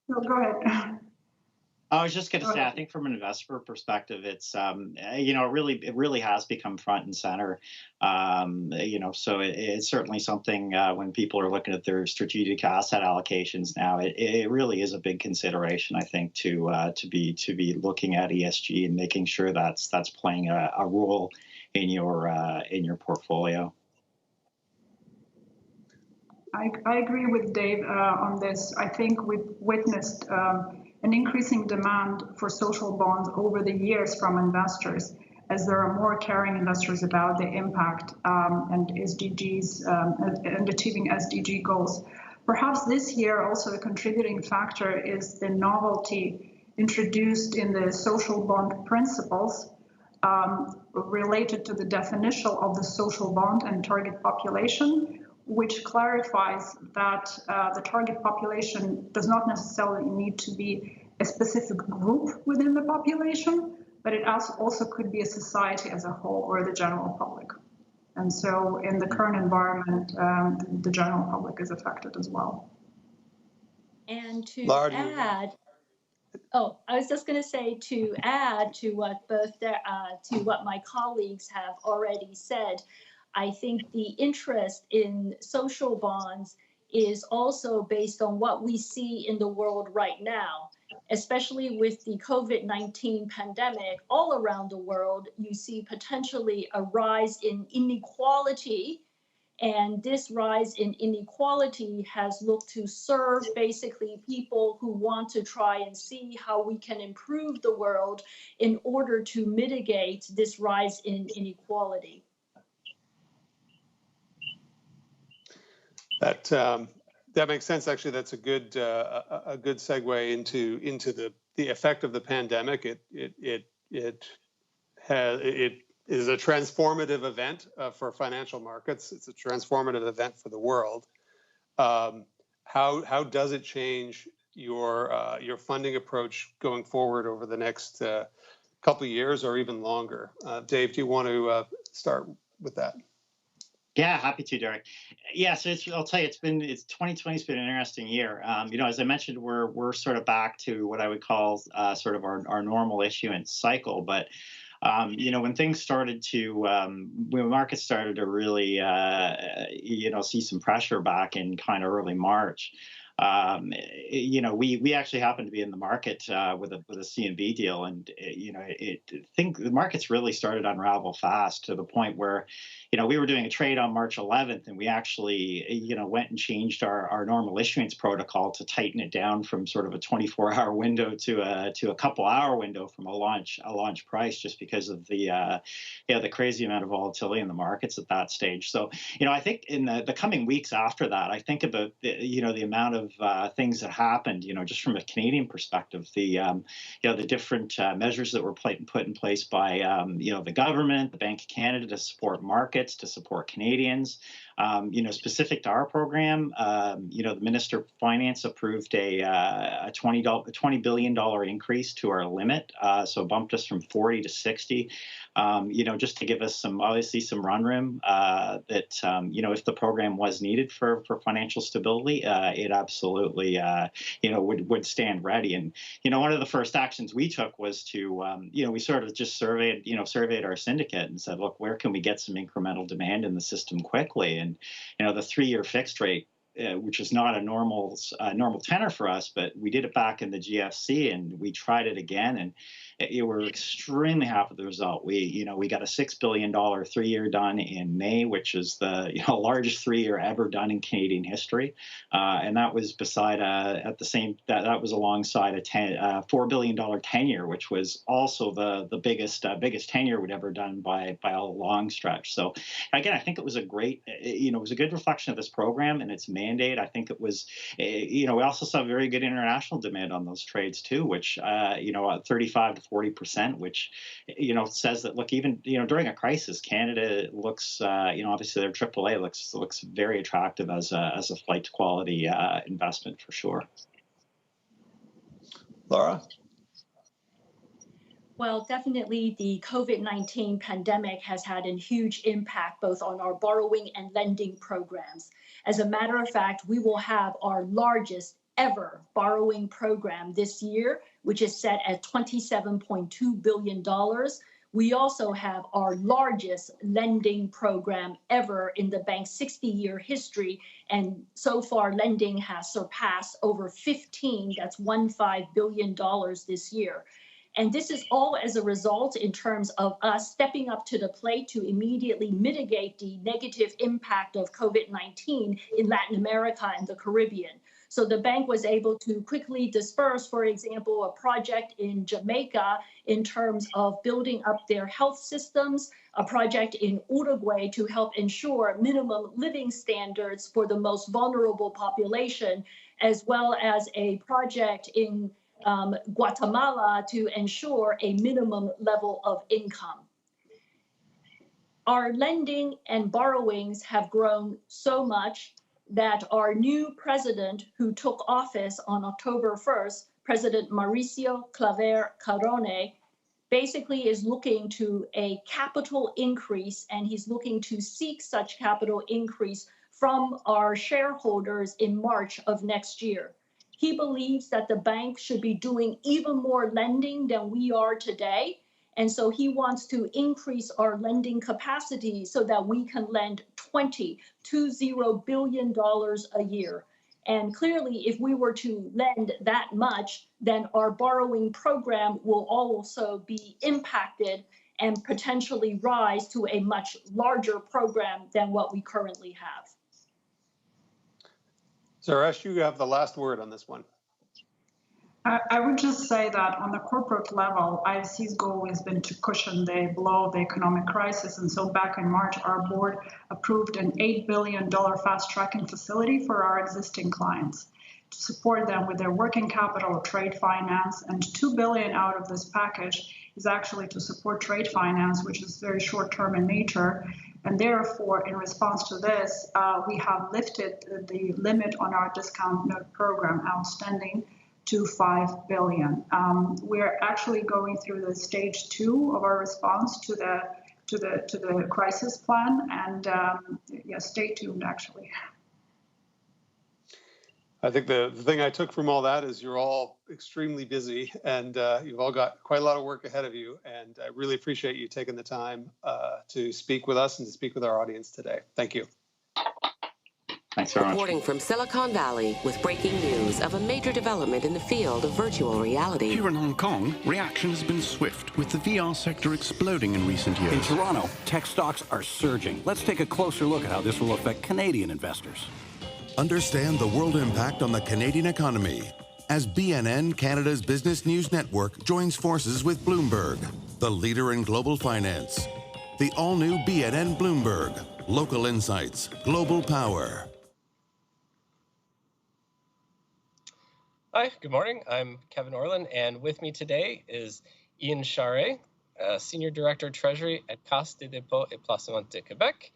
No, go ahead. I was just going to say, I think from an investor perspective, it's it really has become front and center. So it's certainly something when people are looking at their strategic asset allocations now. It really is a big consideration, I think, to be looking at ESG and making sure that's playing a role in your portfolio. I agree with Dave on this. I think we've witnessed an increasing demand for social bonds over the years from investors, as there are more caring investors about the impact and SDGs and achieving SDG goals. Perhaps this year also a contributing factor is the novelty introduced in the social bond principles related to the definition of the social bond and target population, which clarifies that the target population does not necessarily need to be a specific group within the population, but it also could be a society as a whole or the general public. And so in the current environment, the general public is affected as well. And to add, I was just going to say, to add to what what my colleagues have already said, I think the interest in social bonds is also based on what we see in the world right now, especially with the COVID-19 pandemic all around the world. You see potentially a rise in inequality, and this rise in inequality has looked to serve basically people who want to try and see how we can improve the world in order to mitigate this rise in inequality. That makes sense. Actually, that's a good segue into the effect of the pandemic. It is a transformative event for financial markets. It's a transformative event for the world. How does it change your funding approach going forward over the next couple of years or even longer? Dave, do you want to start with that? Yeah, happy to, Derek. Yeah, so I'll tell you, 2020's been an interesting year. As I mentioned, we're sort of back to what I would call sort of our normal issuance cycle, but when things started to, when markets started to really, see some pressure back in kind of early March, we actually happened to be in the market with a CMB deal, and the markets really started to unravel fast to the point where, we were doing a trade on March 11th, and we actually, went and changed our normal issuance protocol to tighten it down from sort of a 24-hour window to a couple-hour window from a launch price, just because of the crazy amount of volatility in the markets at that stage. So, I think in the coming weeks after that, I think about the amount of things that happened, just from a Canadian perspective, the different measures that were put in place by the government, the Bank of Canada to support markets, to support Canadians. Specific to our program, the Minister of Finance approved a $20 billion increase to our limit, so bumped us from 40 to 60. Just to give us some run room that if the program was needed for financial stability, it absolutely would stand ready. And one of the first actions we took was to we sort of just surveyed our syndicate and said, look, where can we get some incremental demand in the system quickly? And the 3-year fixed rate, which is not a normal tenor for us, but we did it back in the GFC, and we tried it again, and we're extremely happy with the result. We got a $6 billion 3-year done in May, which is the largest 3-year ever done in Canadian history, and that was beside that was alongside a $4 billion 10-year, which was also the biggest 10-year we'd ever done by a long stretch. So again, I think it was a great, it was a good reflection of this program and its mandate. I think it was, we also saw very good international demand on those trades too, which 35 to 40%, which says that, look, even during a crisis, Canada looks obviously their AAA looks very attractive as a flight to quality investment for sure. Laura? Well, definitely the COVID-19 pandemic has had a huge impact both on our borrowing and lending programs. As a matter of fact, we will have our largest ever borrowing program this year, which is set at $27.2 billion. We also have our largest lending program ever in the bank's 60-year history. And so far, lending has surpassed over $15 billion this year. And this is all as a result in terms of us stepping up to the plate to immediately mitigate the negative impact of COVID-19 in Latin America and the Caribbean. So the bank was able to quickly disperse, for example, a project in Jamaica in terms of building up their health systems, a project in Uruguay to help ensure minimum living standards for the most vulnerable population, as well as a project in Guatemala to ensure a minimum level of income. Our lending and borrowings have grown so much that our new president, who took office on October 1st, President Mauricio Claver Carone, basically is looking to a capital increase, and he's looking to seek such capital increase from our shareholders in March of next year. He believes that the bank should be doing even more lending than we are today. And so he wants to increase our lending capacity so that we can lend $20 billion a year. And clearly, if we were to lend that much, then our borrowing program will also be impacted and potentially rise to a much larger program than what we currently have. Suresh, you have the last word on this one. I would just say that on the corporate level, IFC's goal has been to cushion the blow of the economic crisis. And so back in March, our board approved an $8 billion fast tracking facility for our existing clients. to support them with their working capital or trade finance. And $2 billion out of this package is actually to support trade finance, which is very short-term in nature. And therefore, in response to this, we have lifted the limit on our discount note program outstanding to $5 billion. We're actually going through the stage 2 of our response to the crisis plan, and yeah, stay tuned. Actually, I think the thing I took from all that is you're all extremely busy, and you've all got quite a lot of work ahead of you. And I really appreciate you taking the time to speak with us and to speak with our audience today. Thank you. Thanks very much. Reporting from Silicon Valley with breaking news of a major development in the field of virtual reality. Here in Hong Kong, reaction has been swift, with the VR sector exploding in recent years. In Toronto, tech stocks are surging. Let's take a closer look at how this will affect Canadian investors. Understand the world impact on the Canadian economy as BNN, Canada's business news network, joins forces with Bloomberg, the leader in global finance. The all-new BNN Bloomberg. Local insights, global power. Hi, good morning. I'm Kevin Orland, and with me today is Ian Charret, Senior Director Treasury at Caisse des Dépôts et Placements de Québec,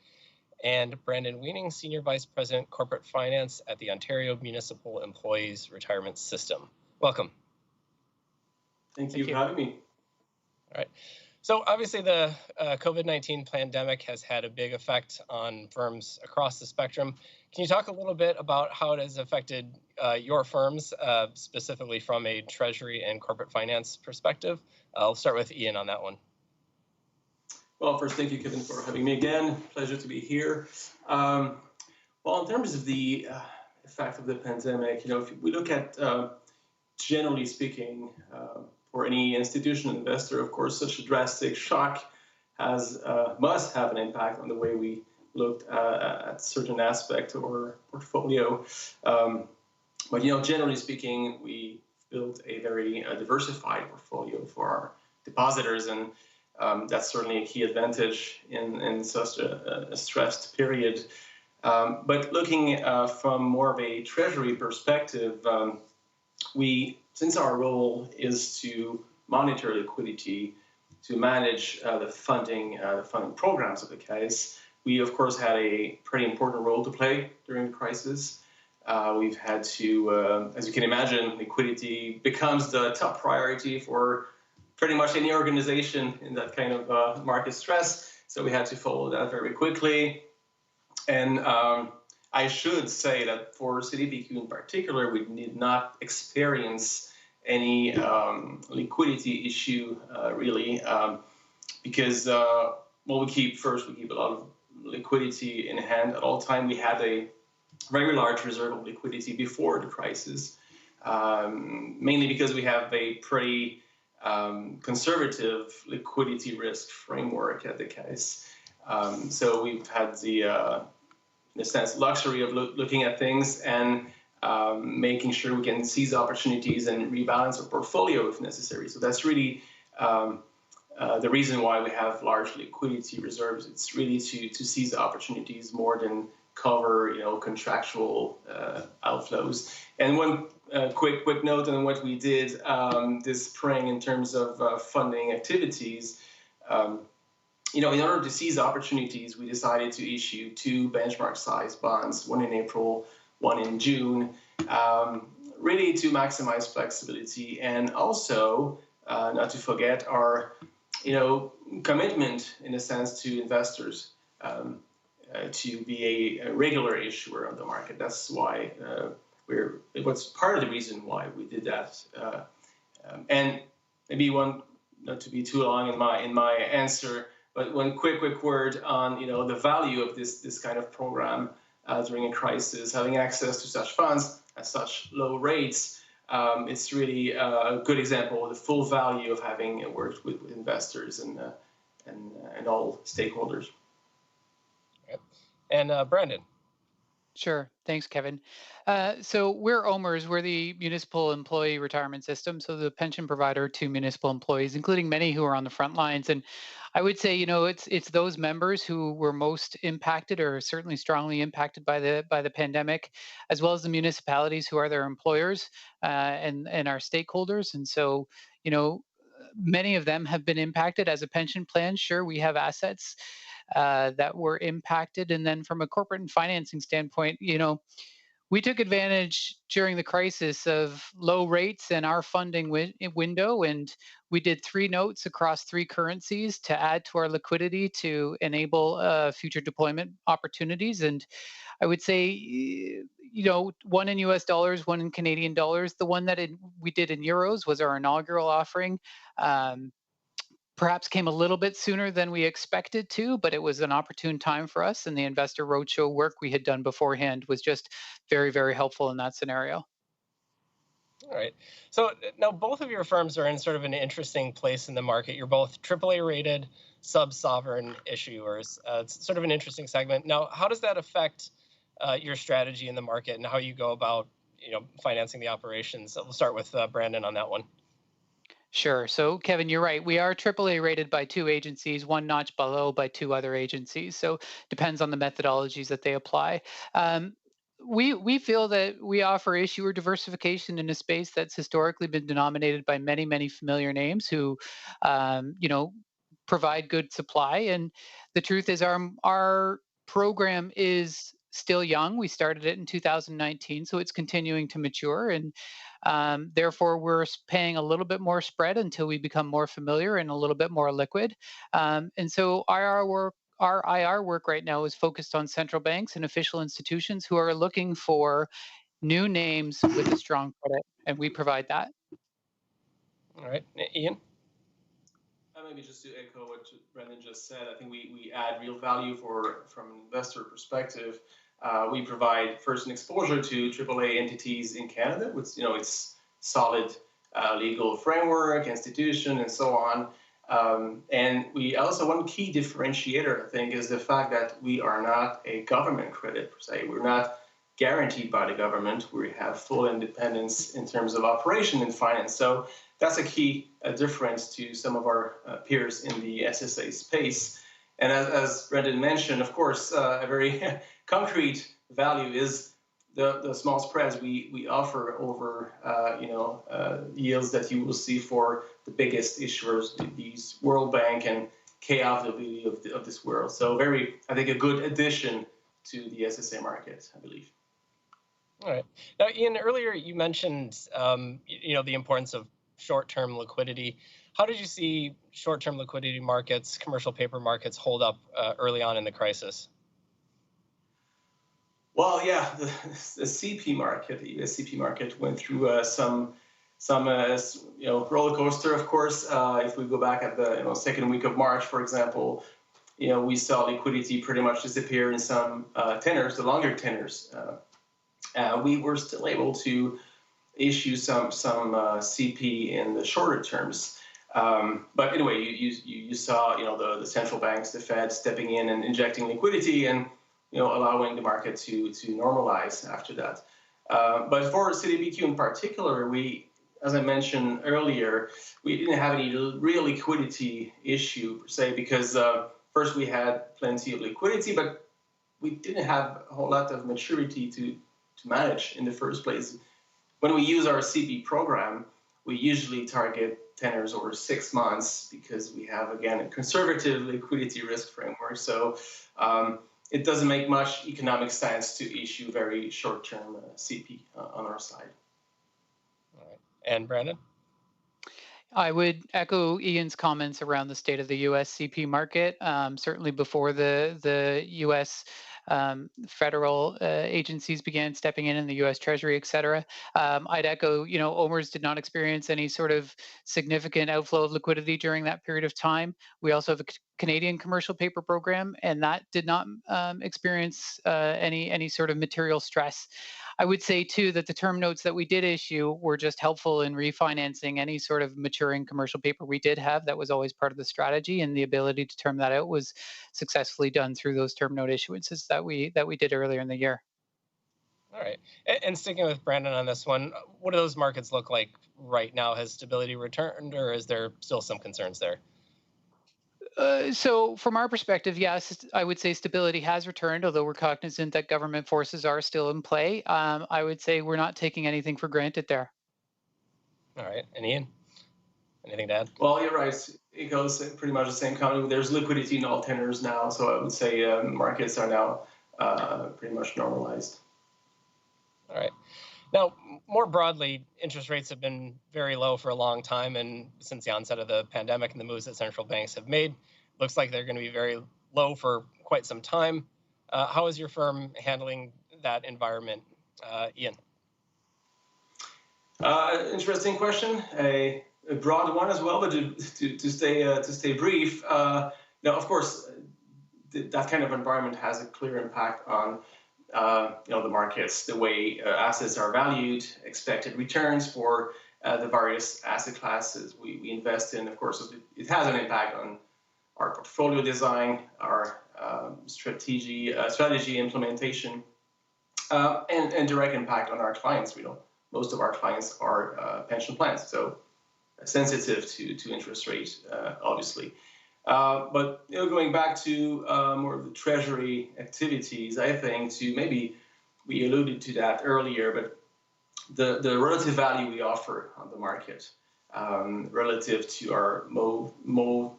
and Brandon Weening, Senior Vice President Corporate Finance at the Ontario Municipal Employees Retirement System. Welcome. Thank you for having me. All right. So obviously the COVID-19 pandemic has had a big effect on firms across the spectrum. Can you talk a little bit about how it has affected your firms, specifically from a treasury and corporate finance perspective? I'll start with Ian on that one. Well, first, thank you, Kevin, for having me again. Pleasure to be here. Well, in terms of the effect of the pandemic, if we look at, generally speaking, for any institutional investor, of course, such a drastic shock must have an impact on the way we looked at certain aspect of our portfolio. But generally speaking, we built a very diversified portfolio for our depositors, and that's certainly a key advantage in such a stressed period. But looking from more of a treasury perspective, since our role is to monitor liquidity, to manage the funding programs of the case, we of course had a pretty important role to play during the crisis. We've had to, as you can imagine, liquidity becomes the top priority for pretty much any organization in that kind of market stress. So we had to follow that very quickly. And I should say that for CDPQ in particular, we did not experience any liquidity issue really, because we keep a lot of liquidity in hand at all time. We had a very large reserve of liquidity before the crisis, mainly because we have a pretty conservative liquidity risk framework at the case. So we've had the in a sense, luxury of looking at things and making sure we can seize opportunities and rebalance our portfolio if necessary. So that's really the reason why we have large liquidity reserves. It's really to seize opportunities more than cover, contractual outflows. And one quick note on what we did this spring in terms of funding activities. In order to seize opportunities, we decided to issue 2 benchmark-sized bonds, one in April, one in June, really to maximize flexibility and also, not to forget, our commitment, in a sense, to investors to be a regular issuer on the market. That's why it was part of the reason why we did that. And maybe one, not to be too long in my answer, but one quick word on the value of this kind of program during a crisis, having access to such funds at such low rates. It's really a good example of the full value of having worked with investors and all stakeholders. And Brandon. Sure. Thanks, Kevin. So we're OMERS. We're the Municipal Employee Retirement System, so the pension provider to municipal employees, including many who are on the front lines. And I would say, it's those members who were most impacted, or certainly strongly impacted by the pandemic, as well as the municipalities who are their employers and our stakeholders. And so, you know, many of them have been impacted. As a pension plan, sure, we have assets that were impacted. And then from a corporate and financing standpoint, we took advantage during the crisis of low rates and our funding window, and we did three notes across three currencies to add to our liquidity to enable future deployment opportunities. And I would say, one in US dollars, one in Canadian dollars. The one that we did in euros was our inaugural offering. Perhaps came a little bit sooner than we expected to, but it was an opportune time for us. And the investor roadshow work we had done beforehand was just very, very helpful in that scenario. All right. So now both of your firms are in sort of an interesting place in the market. You're both AAA rated sub-sovereign issuers. It's sort of an interesting segment. Now, how does that affect your strategy in the market and how you go about, financing the operations? We'll start with Brandon on that one. Sure. So, Kevin, you're right. We are AAA rated by two agencies, one notch below by two other agencies. So, depends on the methodologies that they apply. We feel that we offer issuer diversification in a space that's historically been denominated by many, many familiar names who, provide good supply. And the truth is, our program is still young. We started it in 2019, so it's continuing to mature, and therefore we're paying a little bit more spread until we become more familiar and a little bit more liquid. And so our IR work right now is focused on central banks and official institutions who are looking for new names with a strong credit, and we provide that. All right, Ian. Maybe just to echo what Brendan just said, I think we add real value from an investor perspective. We provide first an exposure to AAA entities in Canada with its solid legal framework, institution, and so on. And we also, one key differentiator, I think, is the fact that we are not a government credit per se. We're not guaranteed by the government. We have full independence in terms of operation and finance. So that's a key difference to some of our peers in the SSA space. And as Brendan mentioned, of course, a very concrete value is the small spreads we offer over yields that you will see for the biggest issuers, these World Bank and KfW of this world. So I think, a good addition to the SSA market, I believe. All right. Now, Ian, earlier you mentioned, the importance of short-term liquidity. How did you see short-term liquidity markets, commercial paper markets hold up early on in the crisis? Well, yeah, the CP market, the US CP market went through some roller coaster. Of course, if we go back at the second week of March, for example, we saw liquidity pretty much disappear in some tenors, the longer tenors. We were still able to issue some CP in the shorter terms. But anyway, you saw the central banks, the Fed, stepping in and injecting liquidity and allowing the market to normalize after that. But for CDPQ in particular, as I mentioned earlier, we didn't have any real liquidity issue per se because first we had plenty of liquidity, but we didn't have a whole lot of maturity to manage in the first place. When we use our CP program, we usually target tenors over 6 months because we have, again, a conservative liquidity risk framework. So it doesn't make much economic sense to issue very short-term CP on our side. All right. And Brandon? I would echo Ian's comments around the state of the U.S. CP market. Certainly before the U.S. Federal agencies began stepping in the U.S. Treasury, et cetera. I'd echo, OMERS did not experience any sort of significant outflow of liquidity during that period of time. We also have a Canadian commercial paper program, and that did not experience any sort of material stress. I would say, too, that the term notes that we did issue were just helpful in refinancing any sort of maturing commercial paper we did have. That was always part of the strategy, and the ability to term that out was successfully done through those term note issuances that we did earlier in the year. All right. And sticking with Brandon on this one, what do those markets look like right now? Has stability returned, or is there still some concerns there? So from our perspective, yes, I would say stability has returned, although we're cognizant that government forces are still in play. I would say we're not taking anything for granted there. All right. And Ian, anything to add? Well, you're right. It goes pretty much the same comment. There's liquidity in all tenors now, so I would say markets are now pretty much normalized. All right. Now, more broadly, interest rates have been very low for a long time, and since the onset of the pandemic and the moves that central banks have made, looks like they're going to be very low for quite some time. How is your firm handling that environment, Ian? Interesting question, a broad one as well, but to stay brief. Now, of course, that kind of environment has a clear impact on the markets, the way assets are valued, expected returns for the various asset classes we invest in. Of course, it has an impact on our portfolio design, our strategy implementation, and direct impact on our clients. Most of our clients are pension plans, so sensitive to interest rates, obviously. But going back to more of the Treasury activities, I think maybe we alluded to that earlier, but the relative value we offer on the market relative to our more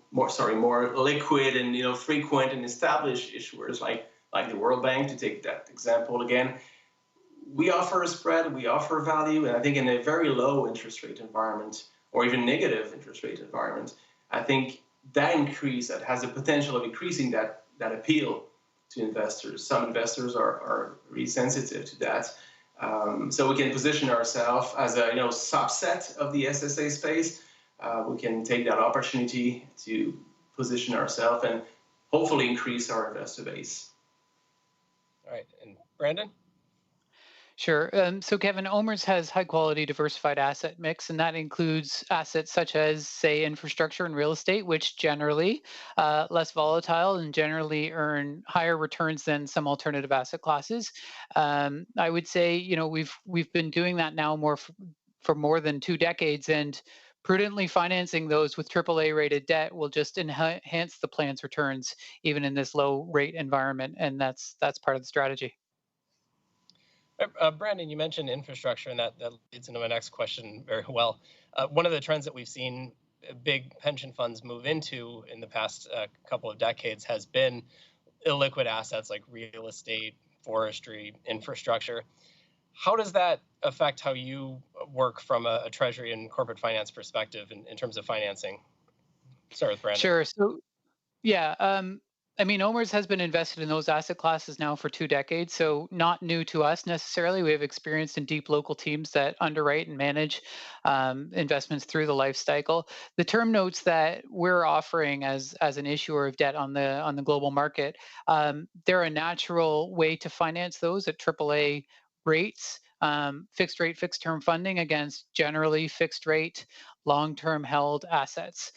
liquid and frequent and established issuers like the World Bank, to take that example again. We offer a spread, we offer value, and I think in a very low interest rate environment or even negative interest rate environment, I think that has the potential of increasing that appeal to investors. Some investors are really sensitive to that. So we can position ourselves as a subset of the SSA space. We can take that opportunity to position ourselves and hopefully increase our investor base. All right. And Brandon? Sure. So Kevin, OMERS has high quality diversified asset mix, and that includes assets such as, say, infrastructure and real estate, which generally less volatile and generally earn higher returns than some alternative asset classes. I would say, we've been doing that now for more than 2 decades, and prudently financing those with AAA rated debt will just enhance the plan's returns, even in this low rate environment, and that's part of the strategy. Brandon, you mentioned infrastructure, and that leads into my next question very well. One of the trends that we've seen big pension funds move into in the past couple of decades has been illiquid assets like real estate, forestry, infrastructure. How does that affect how you work from a treasury and corporate finance perspective in terms of financing? Start with Brandon. Sure. So, yeah. OMERS has been invested in those asset classes now for 2 decades, so not new to us necessarily. We have experienced in deep local teams that underwrite and manage investments through the life cycle. The term notes that we're offering as an issuer of debt on the global market, they're a natural way to finance those at AAA rates, fixed rate, fixed term funding against generally fixed rate, long-term held assets.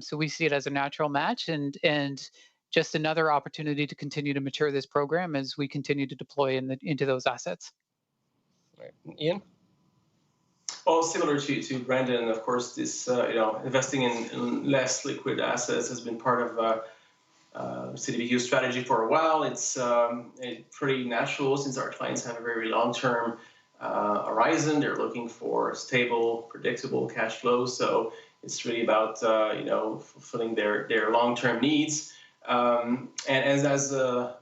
So we see it as a natural match and just another opportunity to continue to mature this program as we continue to deploy into those assets. Right. Ian? Well, similar to Brandon, of course, this investing in less liquid assets has been part of CDPQ's strategy for a while. It's pretty natural since our clients have a very long-term horizon. They're looking for stable, predictable cash flows. So it's really about fulfilling their long-term needs. And as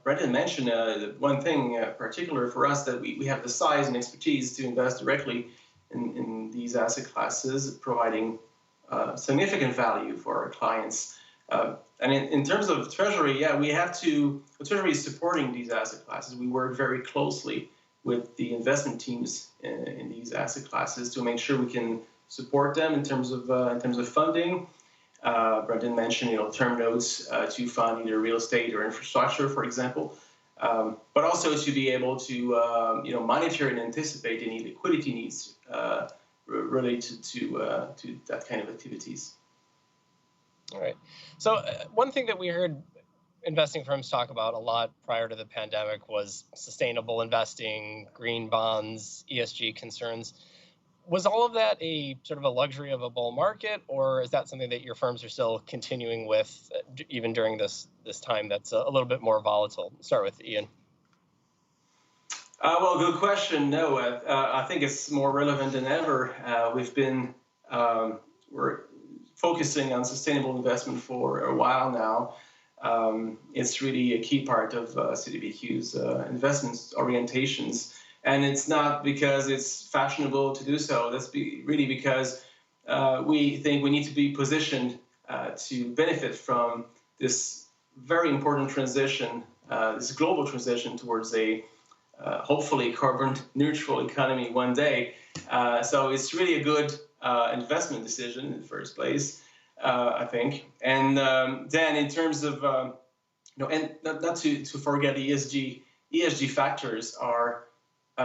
Brandon mentioned, one thing particular for us that we have the size and expertise to invest directly in these asset classes, providing significant value for our clients. And in terms of Treasury, Treasury is supporting these asset classes. We work very closely with the investment teams in these asset classes to make sure we can support them in terms of funding. Brendan mentioned, term notes to fund either real estate or infrastructure, for example, but also to be able to, monitor and anticipate any liquidity needs related to that kind of activities. All right. So one thing that we heard investing firms talk about a lot prior to the pandemic was sustainable investing, green bonds, ESG concerns. Was all of that a sort of a luxury of a bull market, or is that something that your firms are still continuing with even during this time that's a little bit more volatile? Start with Ian. Well, good question. No, I think it's more relevant than ever. We're focusing on sustainable investment for a while now. It's really a key part of CDPQ's investment orientations. And it's not because it's fashionable to do so. That's really because we think we need to be positioned to benefit from this very important transition, this global transition towards a hopefully carbon neutral economy one day. So it's really a good investment decision in the first place, I think. And then in terms of, and not to forget the ESG factors are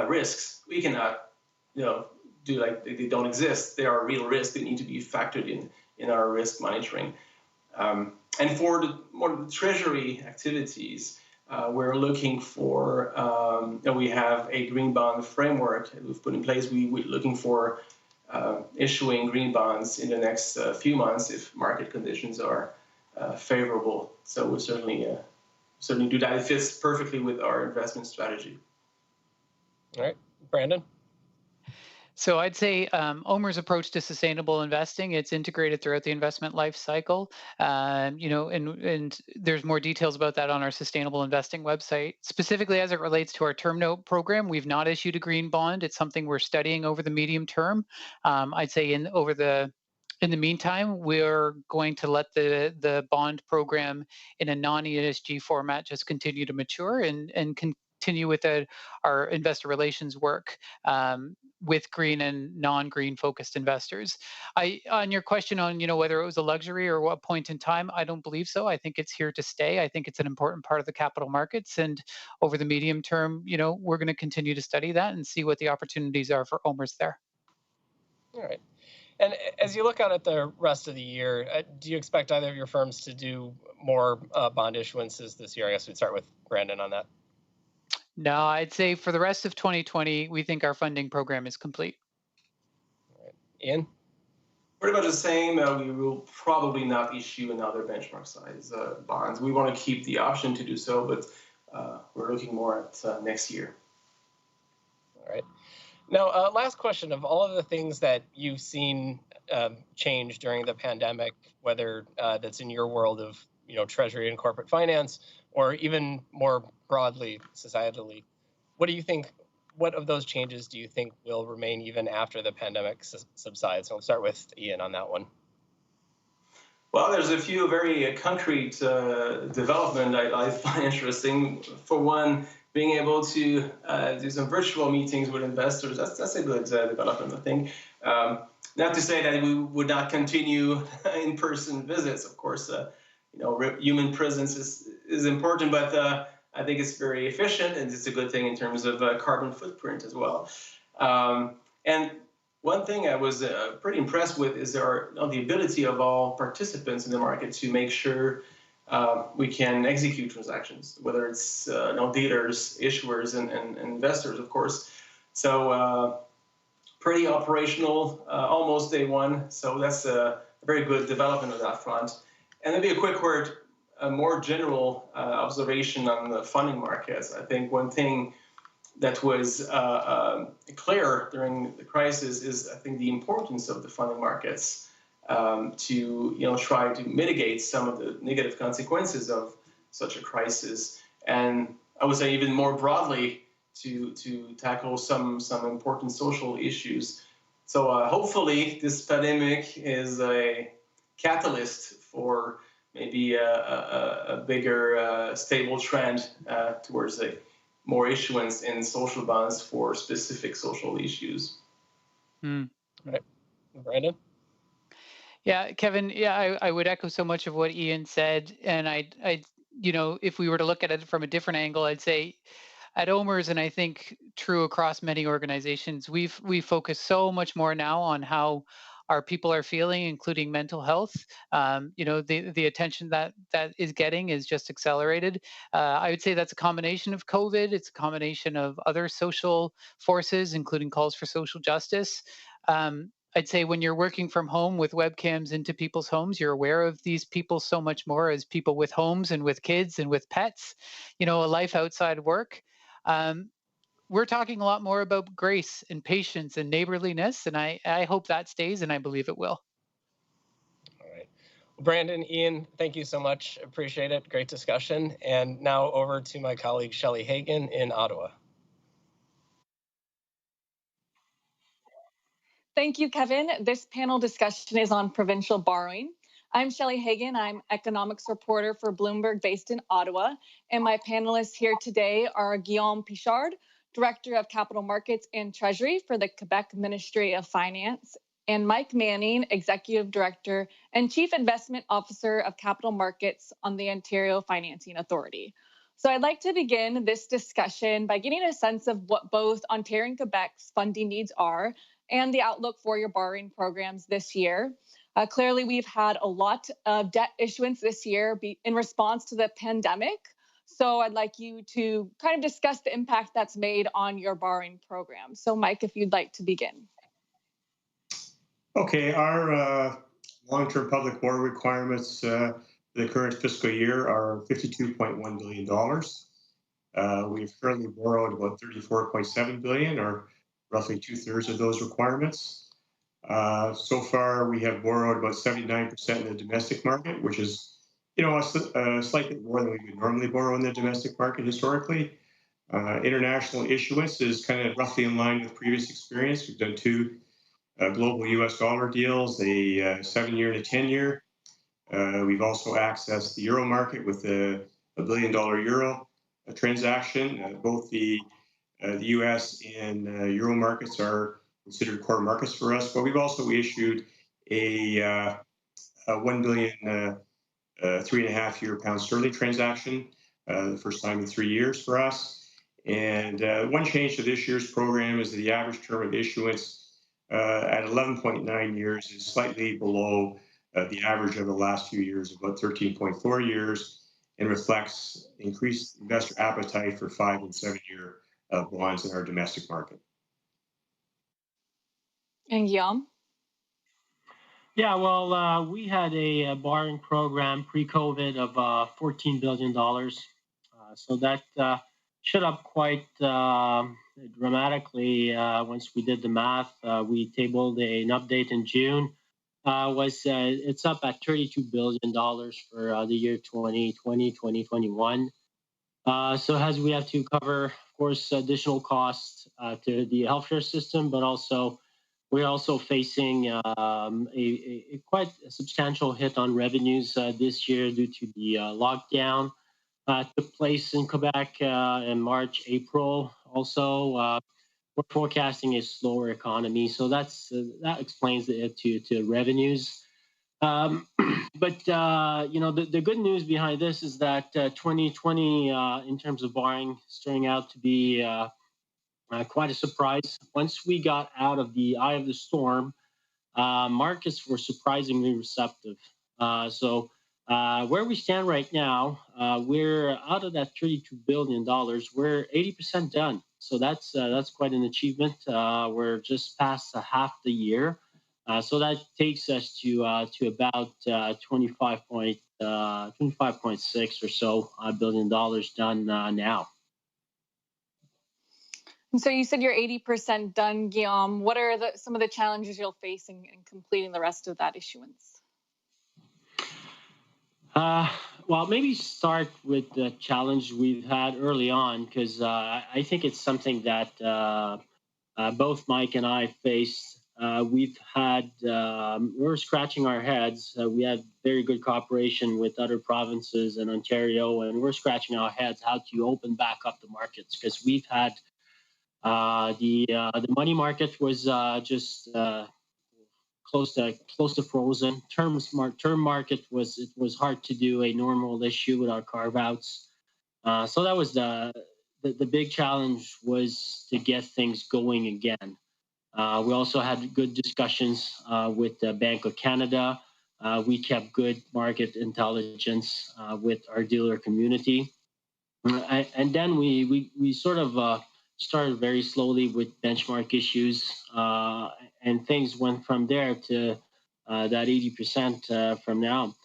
risks. We cannot, do like they don't exist. They are real risks. They need to be factored in our risk monitoring. And for the more Treasury activities, we're looking for, we have a green bond framework that we've put in place. We're looking for issuing green bonds in the next few months if market conditions are favorable. So we'll certainly do that. It fits perfectly with our investment strategy. All right, Brandon. So I'd say OMER's approach to sustainable investing, it's integrated throughout the investment life cycle. And there's more details about that on our sustainable investing website. Specifically as it relates to our term note program, we've not issued a green bond. It's something we're studying over the medium term. I'd say in the meantime, we're going to let the bond program in a non-ESG format just continue to mature and continue with our investor relations work with green and non-green focused investors. On your question on whether it was a luxury or what point in time, I don't believe so. I think it's here to stay. I think it's an important part of the capital markets, and over the medium term, we're going to continue to study that and see what the opportunities are for OMERs there. All right. And as you look out at the rest of the year, do you expect either of your firms to do more bond issuances this year? I guess we'd start with Brandon on that. No, I'd say for the rest of 2020, we think our funding program is complete. All right. Ian? Pretty much the same. We will probably not issue another benchmark size bonds. We want to keep the option to do so, but we're looking more at next year. All right. Now, last question. Of all of the things that you've seen change during the pandemic, whether that's in your world of Treasury and corporate finance, or even more broadly societally, what of those changes do you think will remain even after the pandemic subsides? We'll start with Ian on that one. Well, there's a few very concrete development I find interesting. For one, being able to do some virtual meetings with investors, that's a good development, I think. Not to say that we would not continue in-person visits, of course. Human presence is important, but I think it's very efficient, and it's a good thing in terms of carbon footprint as well. And one thing I was pretty impressed with is the ability of all participants in the market to make sure we can execute transactions, whether it's dealers, issuers, and investors, of course. So pretty operational, almost day one. So that's a very good development on that front. And maybe a quick word, a more general observation on the funding markets. I think one thing that was clear during the crisis is, I think, the importance of the funding markets to try to mitigate some of the negative consequences of such a crisis, and I would say even more broadly to tackle some important social issues. So hopefully this pandemic is a catalyst for maybe a bigger stable trend towards a more issuance in social bonds for specific social issues. Right. Brandon? Yeah, Kevin, I would echo so much of what Ian said. And if we were to look at it from a different angle, I'd say at OMERS, and I think true across many organizations, we focus so much more now on how our people are feeling, including mental health. The attention that is getting is just accelerated. I would say that's a combination of COVID. It's a combination of other social forces, including calls for social justice. I'd say when you're working from home with webcams into people's homes, you're aware of these people so much more as people with homes and with kids and with pets, a life outside work. We're talking a lot more about grace and patience and neighborliness, and I hope that stays, and I believe it will. All right. Brandon, Ian, thank you so much. Appreciate it. Great discussion. And now over to my colleague, Shelley Hagan in Ottawa. Thank you, Kevin. This panel discussion is on provincial borrowing. I'm Shelley Hagan. I'm economics reporter for Bloomberg based in Ottawa. And my panelists here today are Guillaume Pichard, Director of Capital Markets and Treasury for the Quebec Ministry of Finance, and Mike Manning, Executive Director and Chief Investment Officer of Capital Markets on the Ontario Financing Authority. So I'd like to begin this discussion by getting a sense of what both Ontario and Quebec's funding needs are and the outlook for your borrowing programs this year. Clearly, we've had a lot of debt issuance this year in response to the pandemic. So I'd like you to kind of discuss the impact that's made on your borrowing program. So Mike, if you'd like to begin. Okay, our long-term public borrow requirements for the current fiscal year are $52.1 billion. We've currently borrowed about $34.7 billion, or roughly 2/3 of those requirements. So far, we have borrowed about 79% in the domestic market, which is, slightly more than we would normally borrow in the domestic market historically. International issuance is kind of roughly in line with previous experience. We've done two global US dollar deals, a 7-year and a 10-year. We've also accessed the euro market with a $1 billion euro transaction. Both the US and euro markets are considered core markets for us, but we've also issued a 1 billion 3.5-year pound sterling transaction, the first time in 3 years for us. And one change to this year's program is that the average term of issuance at 11.9 years is slightly below the average of the last few years, about 13.4 years, and reflects increased investor appetite for 5- and 7-year bonds in our domestic market. And Guillaume? Yeah, well, we had a borrowing program pre-COVID of $14 billion. So that shot up quite dramatically once we did the math. We tabled an update in June. It's up at $32 billion for the year 2020, 2021. So as we have to cover, of course, additional costs to the healthcare system, but also we're also facing a quite substantial hit on revenues this year due to the lockdown took place in Quebec in March, April. Also, we're forecasting a slower economy, so that explains it to revenues. But the good news behind this is that 2020, in terms of borrowing, is turning out to be quite a surprise. Once we got out of the eye of the storm, markets were surprisingly receptive. So where we stand right now, we're out of that $32 billion. We're 80% done. So that's quite an achievement. We're just past half the year. So that takes us to about 25.6 or so billion dollars done now. And so you said you're 80% done, Guillaume. What are some of the challenges you'll face in completing the rest of that issuance? Well, maybe start with the challenge we've had early on, because I think it's something that both Mike and I faced. We're scratching our heads. We had very good cooperation with other provinces in Ontario, and we're scratching our heads how to open back up the markets, because we've had the money market was just close to frozen. Term market was hard to do a normal issue without carve outs. So that was the big challenge, was to get things going again. We also had good discussions with the Bank of Canada. We kept good market intelligence with our dealer community. And then we sort of started very slowly with benchmark issues, and things went from there to that 80% from now.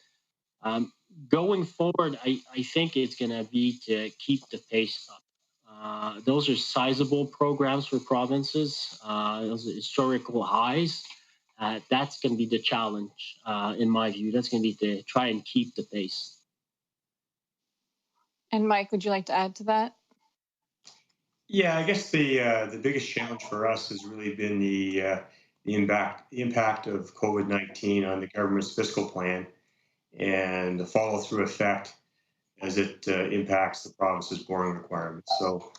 Going forward, I think it's going to be to keep the pace up. Those are sizable programs for provinces, those are historical highs. That's going to be the challenge, in my view. That's going to be to try and keep the pace. And Mike, would you like to add to that? Yeah, I guess the biggest challenge for us has really been the impact of COVID-19 on the government's fiscal plan and the follow-through effect as it impacts the province's borrowing requirements. So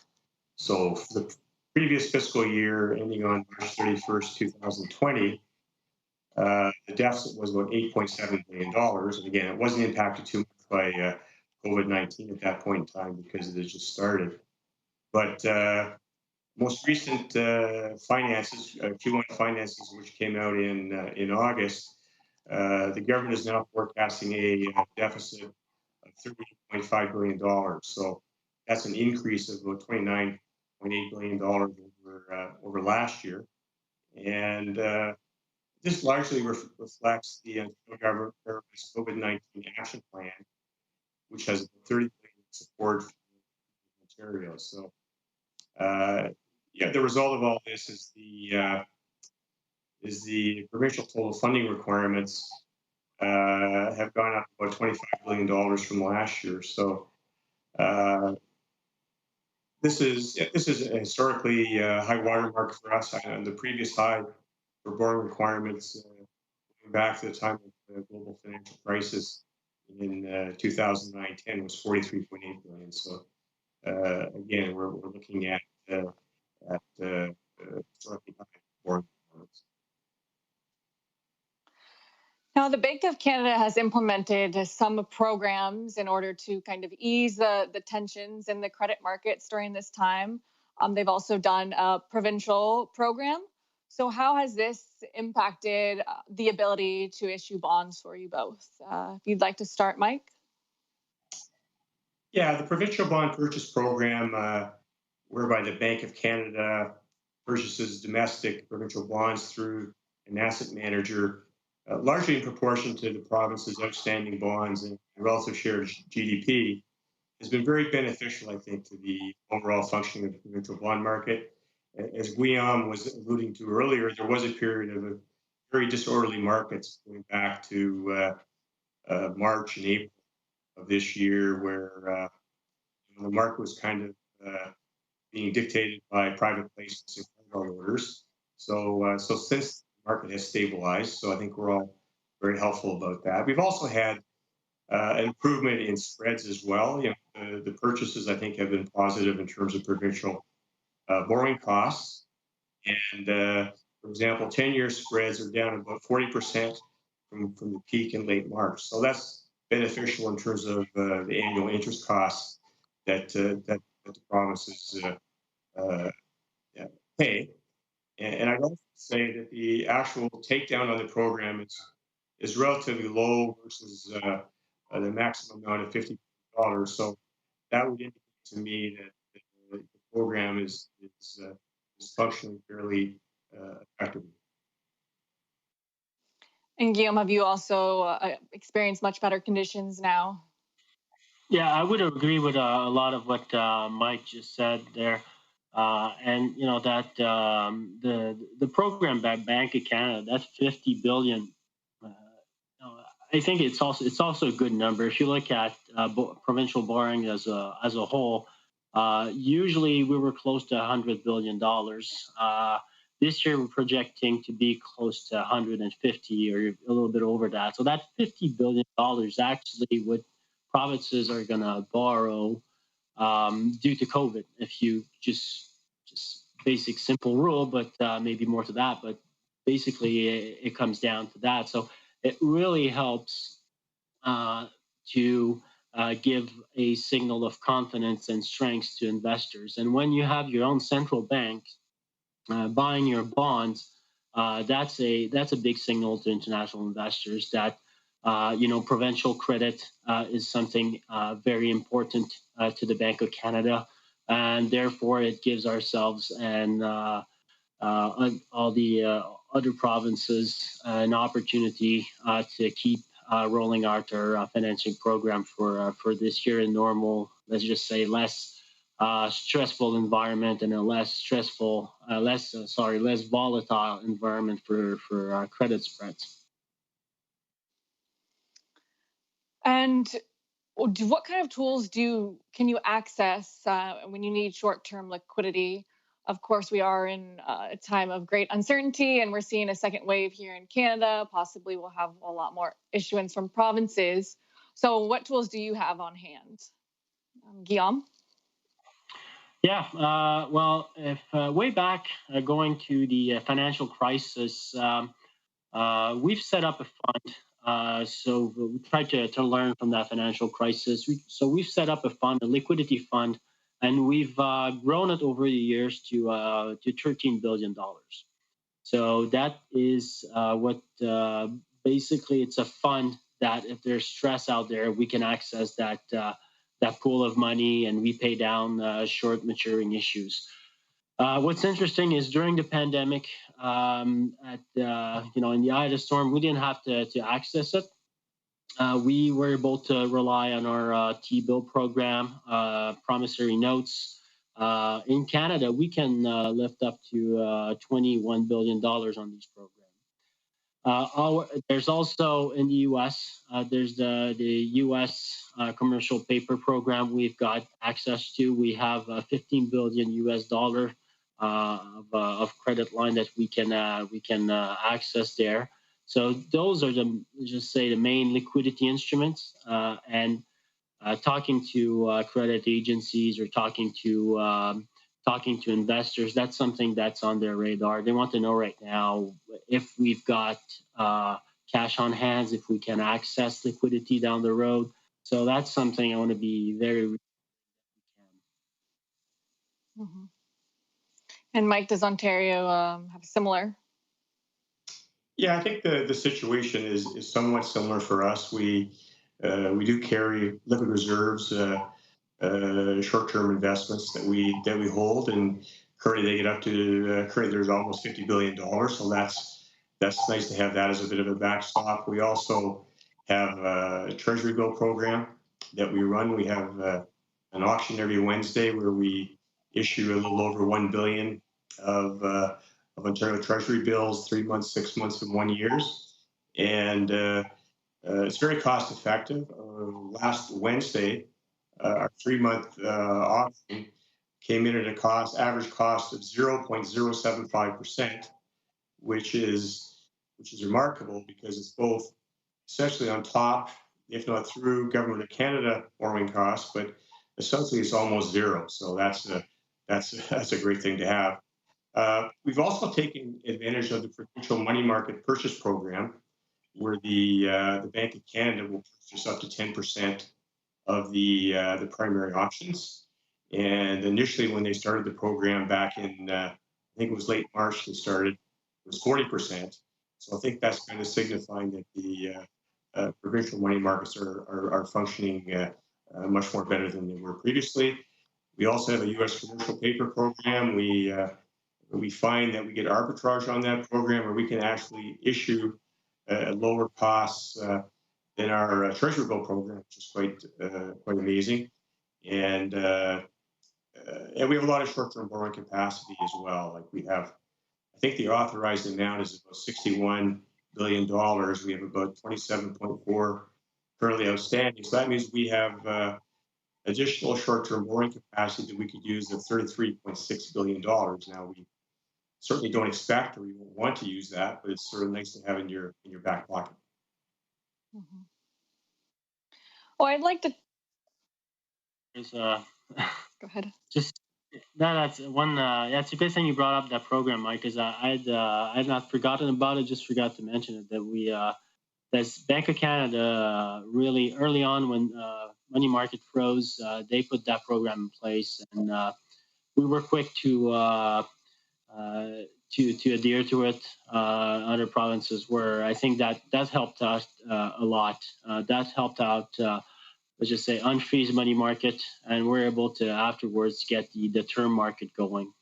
for the previous fiscal year ending on March 31st, 2020, the deficit was about $8.7 billion. And again, it wasn't impacted too much by COVID-19 at that point in time because it had just started. But most recent finances, Q1 finances, which came out in August, the government is now forecasting a deficit of $38.5 billion. So that's an increase of about $29.8 billion over last year. And this largely reflects the government's COVID-19 action plan, which has $30 billion support for Ontario. So the result of all this is the provincial total funding requirements have gone up about $25 billion from last year. So this is a historically high watermark for us. And the previous high for borrowing requirements going back to the time of the global financial crisis in 2009-10 was $43.8 billion. So again, we're looking at historically high borrowing requirements. Now, the Bank of Canada has implemented some programs in order to kind of ease the tensions in the credit markets during this time. They've also done a provincial program. So how has this impacted the ability to issue bonds for you both? If you'd like to start, Mike. Yeah, the provincial bond purchase program, whereby the Bank of Canada purchases domestic provincial bonds through an asset manager, largely in proportion to the province's outstanding bonds and relative share of GDP, has been very beneficial, I think, to the overall functioning of the provincial bond market. As Guillaume was alluding to earlier, there was a period of very disorderly markets going back to March and April of this year, where the market was kind of being dictated by private placements and credit orders. So since the market has stabilized, so I think we're all very helpful about that. We've also had an improvement in spreads as well. The purchases, I think, have been positive in terms of provincial borrowing costs. And for example, 10-year spreads are down about 40% from the peak in late March. So that's beneficial in terms of the annual interest costs that the provinces pay. And I'd also say that the actual takedown on the program is relatively low versus the maximum amount of $50. So that would indicate to me that the program is functioning fairly effectively. And Guillaume, have you also experienced much better conditions now? Yeah, I would agree with a lot of what Mike just said there. And you know that the program by Bank of Canada, that's $50 billion. I think it's also a good number. If you look at provincial borrowing as a whole, usually we were close to $100 billion. This year we're projecting to be close to 150 or a little bit over that. So that $50 billion actually what provinces are going to borrow due to COVID. If you just basic simple rule, but maybe more to that. But basically, it comes down to that. So it really helps to give a signal of confidence and strength to investors. And when you have your own central bank buying your bonds, that's a big signal to international investors that provincial credit is something very important to the Bank of Canada, and therefore it gives ourselves and all the other provinces an opportunity to keep rolling out our financing program for this year in normal, let's just say, less stressful environment and a less volatile environment for credit spreads. And what kind of tools can you access when you need short-term liquidity? Of course, we are in a time of great uncertainty, and we're seeing a second wave here in Canada. Possibly we'll have a lot more issuance from provinces. So what tools do you have on hand? Guillaume? Yeah, well, if way back going to the financial crisis, we've set up a fund. So we tried to learn from that financial crisis. So we've set up a fund, a liquidity fund, and we've grown it over the years to $13 billion. So that is what basically it's a fund that if there's stress out there, we can access that pool of money and we pay down short maturing issues. What's interesting is during the pandemic, in the eye of the storm, we didn't have to access it. We were able to rely on our T-bill program, promissory notes. In Canada, we can lift up to $21 billion on these programs. There's also in the U.S. There's the U.S. Commercial paper program we've got access to. We have $15 billion US of credit line that we can access there. So those are the main liquidity instruments. And talking to credit agencies or talking to investors, that's something that's on their radar. They want to know right now if we've got cash on hand, if we can access liquidity down the road. So that's something I want to be very. Mm-hmm. And Mike, does Ontario have a similar? Yeah, I think the situation is somewhat similar for us. We do carry liquid reserves, short-term investments that we hold, and currently they get up to currently there's almost $50 billion. So that's nice to have that as a bit of a backstop. We also have a Treasury bill program that we run. We have an auction every Wednesday where we issue a little over $1 billion of Ontario Treasury bills, 3 months, 6 months, and 1 year. And it's very cost effective. Last Wednesday, our 3-month auction came in at a average cost of 0.075%, which is remarkable because it's both essentially on top, if not through Government of Canada borrowing costs, but essentially it's almost zero. So that's a great thing to have. We've also taken advantage of the Provincial money market purchase program, where the Bank of Canada will purchase up to 10% of the primary options. And initially, when they started the program back in, I think it was late March, they started, it was 40%. So I think that's kind of signifying that the provincial money markets are functioning much more better than they were previously. We also have a U.S. commercial paper program. We find that we get arbitrage on that program, where we can actually issue at lower costs than our Treasury bill program, which is quite amazing. And we have a lot of short-term borrowing capacity as well. Like we have, I think the authorized amount is about $61 billion. We have about 27.4 currently outstanding. So that means we have additional short-term borrowing capacity that we could use of $33.6 billion. Now, we certainly don't expect or we won't want to use that, but it's sort of nice to have in your back pocket. Mm-hmm. Well, I'd like to. Go ahead. Just that's one. That's a good thing you brought up that program, Mike, because I had not forgotten about it. Just forgot to mention it that we that's Bank of Canada really early on when money market froze, they put that program in place, and we were quick to to adhere to it. Other provinces were. I think that helped us a lot. That helped out. Let's just say unfreeze money market, and we're able to afterwards get the term market going.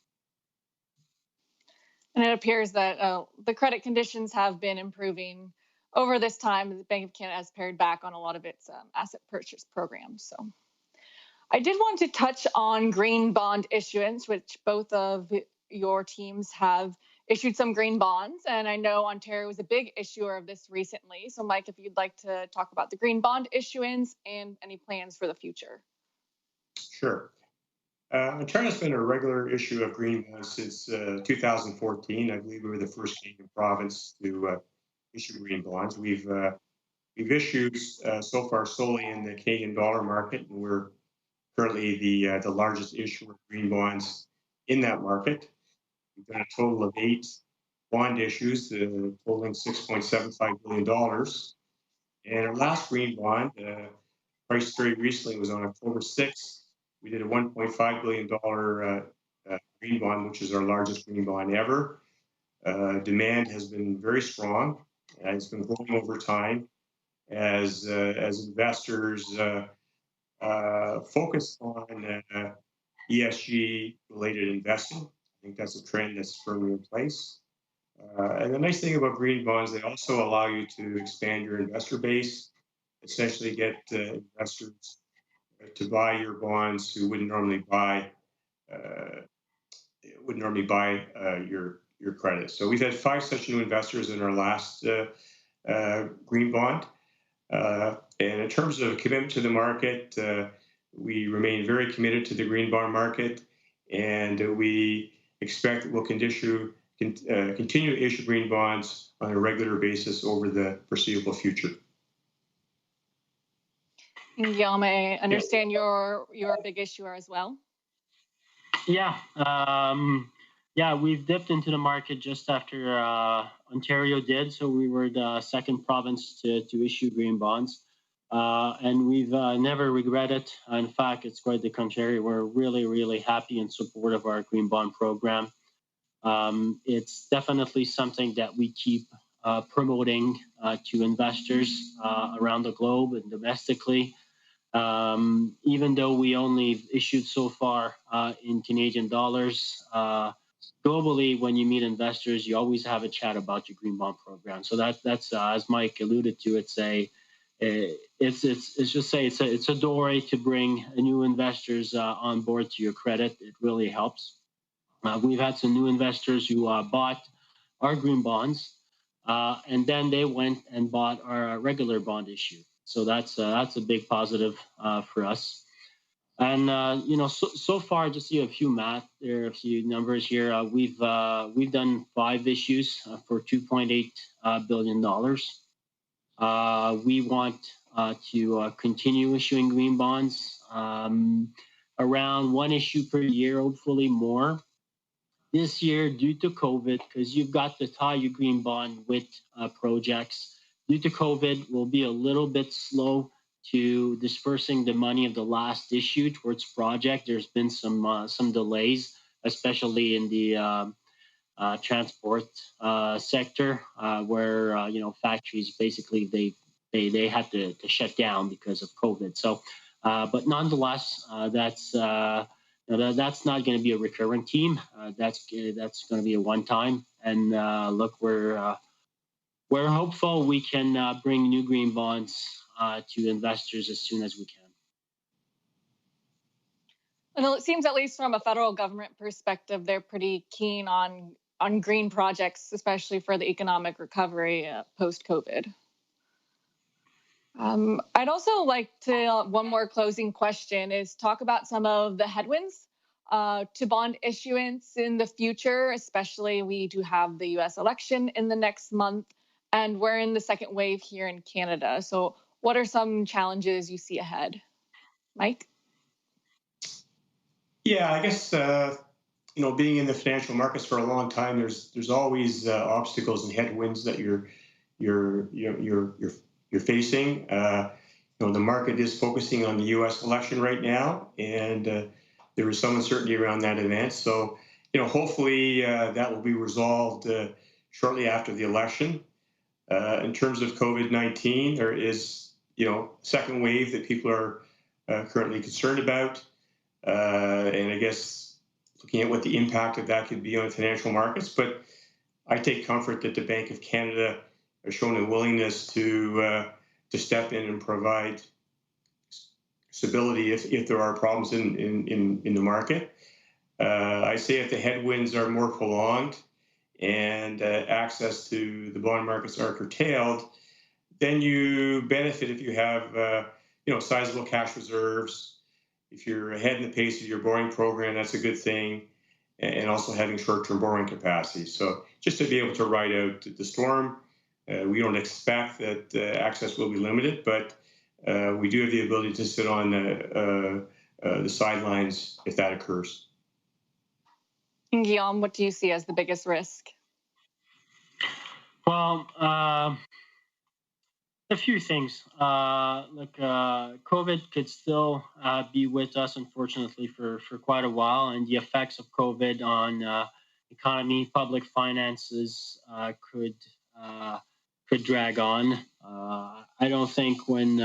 And it appears that the credit conditions have been improving over this time. The Bank of Canada has pared back on a lot of its asset purchase programs. So I did want to touch on green bond issuance, which both of your teams have issued some green bonds. And I know Ontario was a big issuer of this recently. So Mike, if you'd like to talk about the green bond issuance and any plans for the future. Sure. Ontario's been a regular issue of green bonds since 2014. I believe we were the first Canadian province to issue green bonds. We've issued so far solely in the Canadian dollar market, and we're currently the largest issuer of green bonds in that market. We've done a total of 8 bond issues, totaling $6.75 billion. And our last green bond, priced very recently, was on October 6th. We did a $1.5 billion green bond, which is our largest green bond ever. Demand has been very strong, and it's been growing over time as investors focus on ESG-related investing. I think that's a trend that's firmly in place. And the nice thing about green bonds, they also allow you to expand your investor base, essentially get investors to buy your bonds who wouldn't normally buy your credit. So we've had 5 such new investors in our last green bond. And in terms of commitment to the market, we remain very committed to the green bond market, and we expect that we'll continue to issue green bonds on a regular basis over the foreseeable future. Guillaume, I understand you're a big issuer as well. Yeah, we've dipped into the market just after Ontario did, so we were the second province to issue green bonds, and we've never regretted. In fact, it's quite the contrary. We're really, really happy and supportive of our green bond program. It's definitely something that we keep promoting to investors around the globe and domestically. Even though we only issued so far in Canadian dollars, globally, when you meet investors, you always have a chat about your green bond program. So that's as Mike alluded to, it's a doorway to bring new investors on board to your credit. It really helps. We've had some new investors who bought our green bonds, and then they went and bought our regular bond issue. So that's a big positive for us. And so far, just a few numbers here. We've done 5 issues for $2.8 billion. We want to continue issuing green bonds, around 1 issue per year, hopefully more. This year, due to COVID, because you've got to tie your green bond with projects. Due to COVID, we'll be a little bit slow to dispersing the money of the last issue towards project. There's been some delays, especially in the transport sector, where factories basically they had to shut down because of COVID. So, but nonetheless, that's not going to be a recurring theme. That's going to be a one-time. And look, we're hopeful we can bring new green bonds to investors as soon as we can. And it seems, at least from a federal government perspective, they're pretty keen on green projects, especially for the economic recovery post-COVID. I'd also like to, one more closing question is talk about some of the headwinds to bond issuance in the future, especially we do have the US election in the next month, and we're in the second wave here in Canada. So what are some challenges you see ahead? Mike? Yeah, I guess, being in the financial markets for a long time, there's always obstacles and headwinds that you're facing. The market is focusing on the U.S. election right now, and there is some uncertainty around that event. So, hopefully that will be resolved shortly after the election. In terms of COVID-19, there is, second wave that people are currently concerned about. And I guess looking at what the impact of that could be on financial markets. But I take comfort that the Bank of Canada has shown a willingness to step in and provide stability if there are problems in the market. I say if the headwinds are more prolonged and access to the bond markets are curtailed, then you benefit if you have sizable cash reserves. If you're ahead in the pace of your borrowing program, that's a good thing, and also having short-term borrowing capacity. So just to be able to ride out the storm, we don't expect that access will be limited, but we do have the ability to sit on the sidelines if that occurs. And Guillaume, what do you see as the biggest risk? Well, a few things. COVID could still be with us, unfortunately, for quite a while, and the effects of COVID on economy, public finances could drag on. I don't think when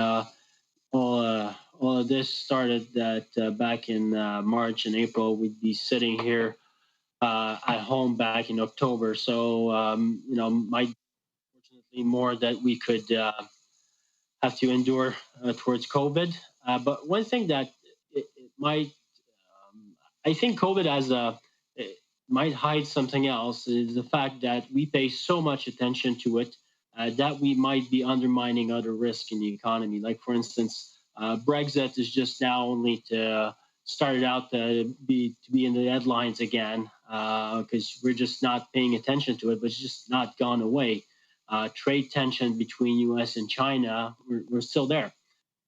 all of this started that back in March and April, we'd be sitting here at home back in October. So, might unfortunately more that we could have to endure towards COVID. But one thing that it might, I think COVID it might hide something else is the fact that we pay so much attention to it that we might be undermining other risks in the economy. Like, for instance, Brexit is just now only started out to be in the headlines again because we're just not paying attention to it, but it's just not gone away. Trade tension between U.S. and China, we're still there,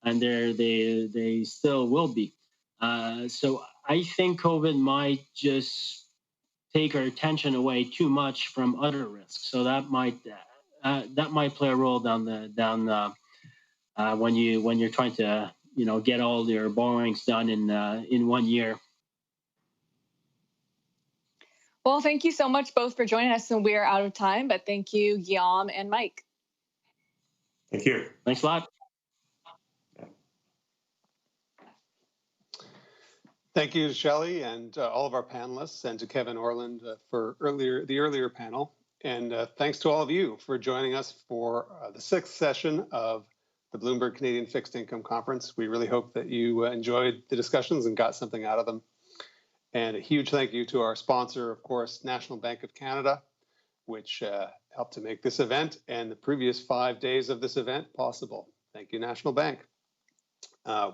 and they still will be. So I think COVID might just take our attention away too much from other risks. So that might play a role down when you're trying to get all your borrowings done in 1 year. Well, thank you so much both for joining us, and we are out of time, but thank you, Guillaume and Mike. Thank you. Thanks a lot. Thank you to Shelley and all of our panelists, and to Kevin Orland for the earlier panel. And thanks to all of you for joining us for the sixth session of the Bloomberg Canadian Fixed Income Conference. We really hope that you enjoyed the discussions and got something out of them. And a huge thank you to our sponsor, of course, National Bank of Canada, which helped to make this event and the previous 5 days of this event possible. Thank you, National Bank.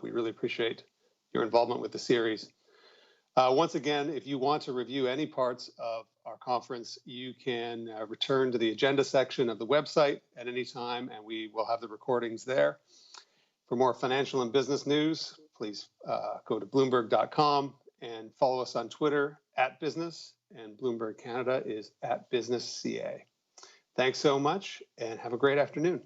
We really appreciate your involvement with the series. Once again, if you want to review any parts of our conference, you can return to the agenda section of the website at any time, and we will have the recordings there. For more financial and business news, please go to Bloomberg.com and follow us on Twitter @business, and Bloomberg Canada is @businessca. Thanks so much, and have a great afternoon.